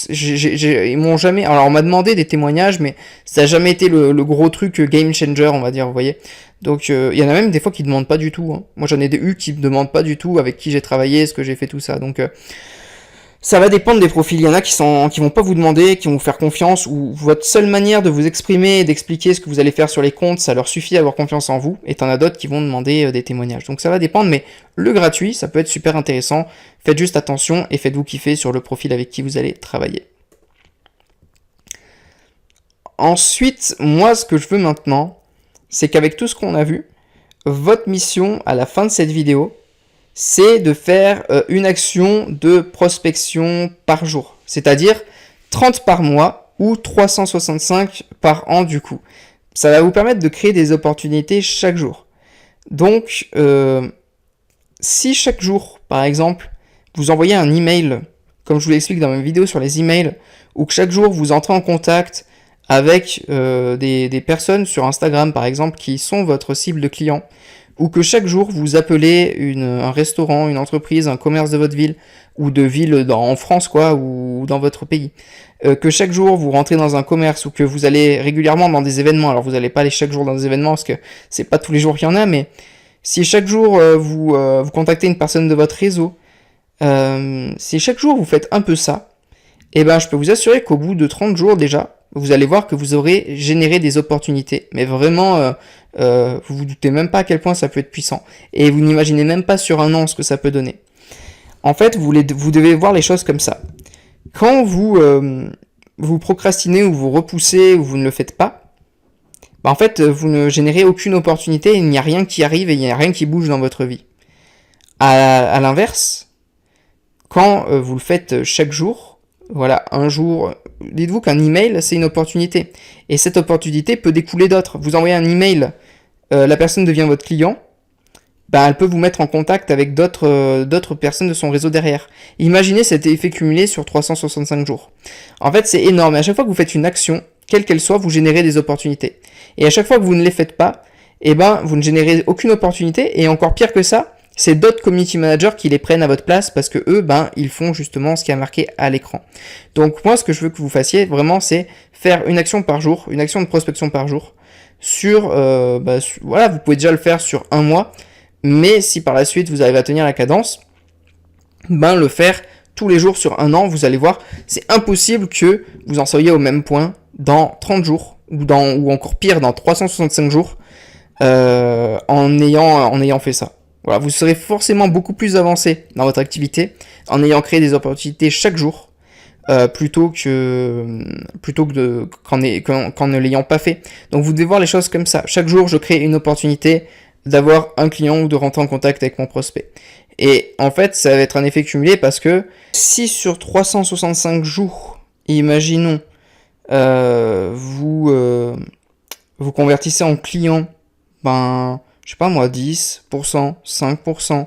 ils m'ont jamais. Alors on m'a demandé des témoignages, mais ça a jamais été le gros truc game changer, on va dire, vous voyez. Donc il y en a même des fois qui demandent pas du tout, hein. Moi j'en ai eu qui me demandent pas du tout avec qui j'ai travaillé, ce que j'ai fait, tout ça. Donc ça va dépendre des profils. Il y en a qui vont pas vous demander, qui vont vous faire confiance, ou votre seule manière de vous exprimer et d'expliquer ce que vous allez faire sur les comptes, ça leur suffit d'avoir confiance en vous, et t'en as d'autres qui vont demander des témoignages. Donc ça va dépendre, mais le gratuit, ça peut être super intéressant. Faites juste attention et faites-vous kiffer sur le profil avec qui vous allez travailler. Ensuite, moi, ce que je veux maintenant, c'est qu'avec tout ce qu'on a vu, votre mission à la fin de cette vidéo, c'est de faire une action de prospection par jour, c'est-à-dire 30 par mois ou 365 par an du coup. Ça va vous permettre de créer des opportunités chaque jour. Donc, si chaque jour, par exemple, vous envoyez un email, comme je vous l'explique dans ma vidéo sur les emails, ou que chaque jour vous entrez en contact avec des personnes sur Instagram, par exemple, qui sont votre cible de clients, ou que chaque jour vous appelez un restaurant, une entreprise, un commerce de votre ville, ou de ville en France, quoi, ou dans votre pays, que chaque jour vous rentrez dans un commerce, ou que vous allez régulièrement dans des événements. Alors vous n'allez pas aller chaque jour dans des événements, parce que c'est pas tous les jours qu'il y en a, mais si chaque jour vous contactez une personne de votre réseau, si chaque jour vous faites un peu ça, eh ben je peux vous assurer qu'au bout de 30 jours déjà, vous allez voir que vous aurez généré des opportunités. Mais vraiment, vous vous doutez même pas à quel point ça peut être puissant. Et vous n'imaginez même pas sur un an ce que ça peut donner. En fait, vous devez voir les choses comme ça. Quand vous procrastinez ou vous repoussez ou vous ne le faites pas, en fait, vous ne générez aucune opportunité, il n'y a rien qui arrive et il n'y a rien qui bouge dans votre vie. À l'inverse, quand vous le faites chaque jour, voilà, un jour, dites-vous qu'un email, c'est une opportunité. Et cette opportunité peut découler d'autres. Vous envoyez un email, la personne devient votre client, elle peut vous mettre en contact avec d'autres personnes de son réseau derrière. Imaginez cet effet cumulé sur 365 jours. En fait, c'est énorme. Et à chaque fois que vous faites une action, quelle qu'elle soit, vous générez des opportunités. Et à chaque fois que vous ne les faites pas, vous ne générez aucune opportunité. Et encore pire que ça, c'est d'autres community managers qui les prennent à votre place parce que eux, ils font justement ce qui est marqué à l'écran. Donc moi, ce que je veux que vous fassiez vraiment, c'est faire une action par jour, une action de prospection par jour. Voilà, vous pouvez déjà le faire sur un mois, mais si par la suite vous arrivez à tenir la cadence, le faire tous les jours sur un an, vous allez voir, c'est impossible que vous en soyez au même point dans 30 jours ou encore pire dans 365 jours en ayant fait ça. Voilà, vous serez forcément beaucoup plus avancé dans votre activité en ayant créé des opportunités chaque jour plutôt qu'en ne l'ayant pas fait. Donc vous devez voir les choses comme ça. Chaque jour, je crée une opportunité d'avoir un client ou de rentrer en contact avec mon prospect. Et en fait, ça va être un effet cumulé parce que si sur 365 jours, imaginons, vous convertissez en client, ben, je sais pas moi, 10%, 5%,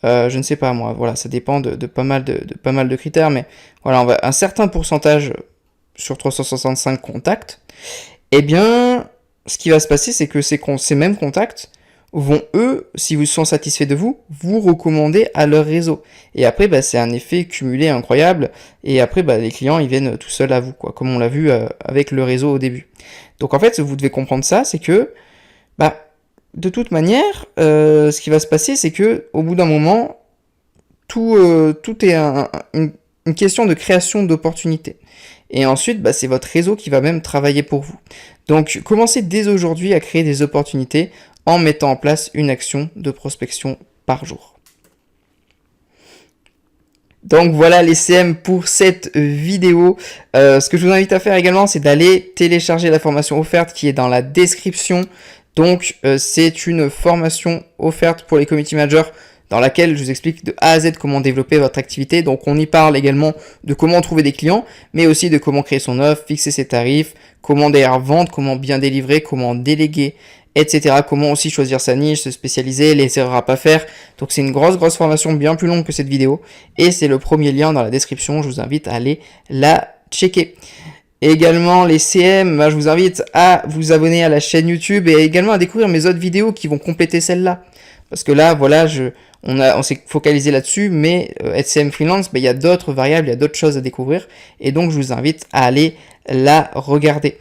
je ne sais pas moi, voilà, ça dépend de pas mal de critères, mais voilà, on va un certain pourcentage sur 365 contacts, eh bien, ce qui va se passer, c'est que ces mêmes contacts vont, eux, si vous sont satisfaits de vous, vous recommander à leur réseau. Et après, bah, c'est un effet cumulé incroyable, et après, bah, les clients, ils viennent tout seuls à vous, quoi, comme on l'a vu avec le réseau au début. Donc en fait, vous devez comprendre ça, c'est que, bah, de toute manière, ce qui va se passer, c'est que au bout d'un moment, tout est une question de création d'opportunités. Et ensuite, bah, c'est votre réseau qui va même travailler pour vous. Donc, commencez dès aujourd'hui à créer des opportunités en mettant en place une action de prospection par jour. Donc voilà les CM pour cette vidéo. Ce que je vous invite à faire également, c'est d'aller télécharger la formation offerte qui est dans la description. Donc c'est une formation offerte pour les community managers dans laquelle je vous explique de A à Z comment développer votre activité. Donc on y parle également de comment trouver des clients, mais aussi de comment créer son offre, fixer ses tarifs, comment derrière vendre, comment bien délivrer, comment déléguer, etc. Comment aussi choisir sa niche, se spécialiser, les erreurs à pas faire. Donc c'est une grosse formation bien plus longue que cette vidéo. Et c'est le premier lien dans la description, je vous invite à aller la checker. Et également les CM, je vous invite à vous abonner à la chaîne YouTube et également à découvrir mes autres vidéos qui vont compléter celle-là. Parce que là, voilà, on s'est focalisé là-dessus, mais être CM freelance, il y a d'autres variables, il y a d'autres choses à découvrir. Et donc, je vous invite à aller la regarder.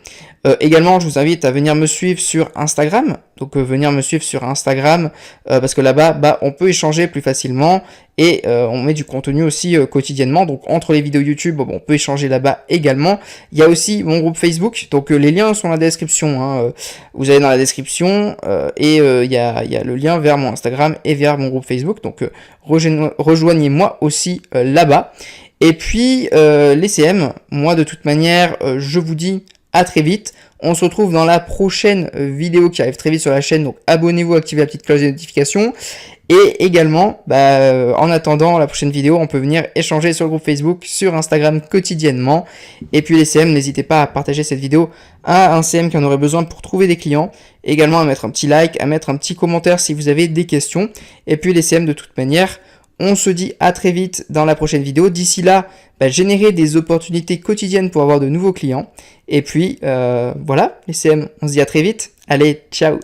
Également, je vous invite à venir me suivre sur Instagram. Donc, venir me suivre sur Instagram, parce que là-bas, on peut échanger plus facilement et on met du contenu aussi quotidiennement. Donc, entre les vidéos YouTube, on peut échanger là-bas également. Il y a aussi mon groupe Facebook. Donc, les liens sont dans la description. Hein. Vous allez dans la description et il y a le lien vers mon Instagram et vers mon groupe Facebook. Donc, rejoignez-moi aussi là-bas. Et puis, les CM, moi, de toute manière, je vous dis à très vite. On se retrouve dans la prochaine vidéo qui arrive très vite sur la chaîne. Donc, abonnez-vous, activez la petite cloche de notification. Et également, en attendant la prochaine vidéo, on peut venir échanger sur le groupe Facebook, sur Instagram quotidiennement. Et puis les CM, n'hésitez pas à partager cette vidéo à un CM qui en aurait besoin pour trouver des clients. Également à mettre un petit like, à mettre un petit commentaire si vous avez des questions. Et puis les CM, de toute manière, on se dit à très vite dans la prochaine vidéo. D'ici là, générez des opportunités quotidiennes pour avoir de nouveaux clients. Et puis, voilà, les CM, on se dit à très vite. Allez, ciao!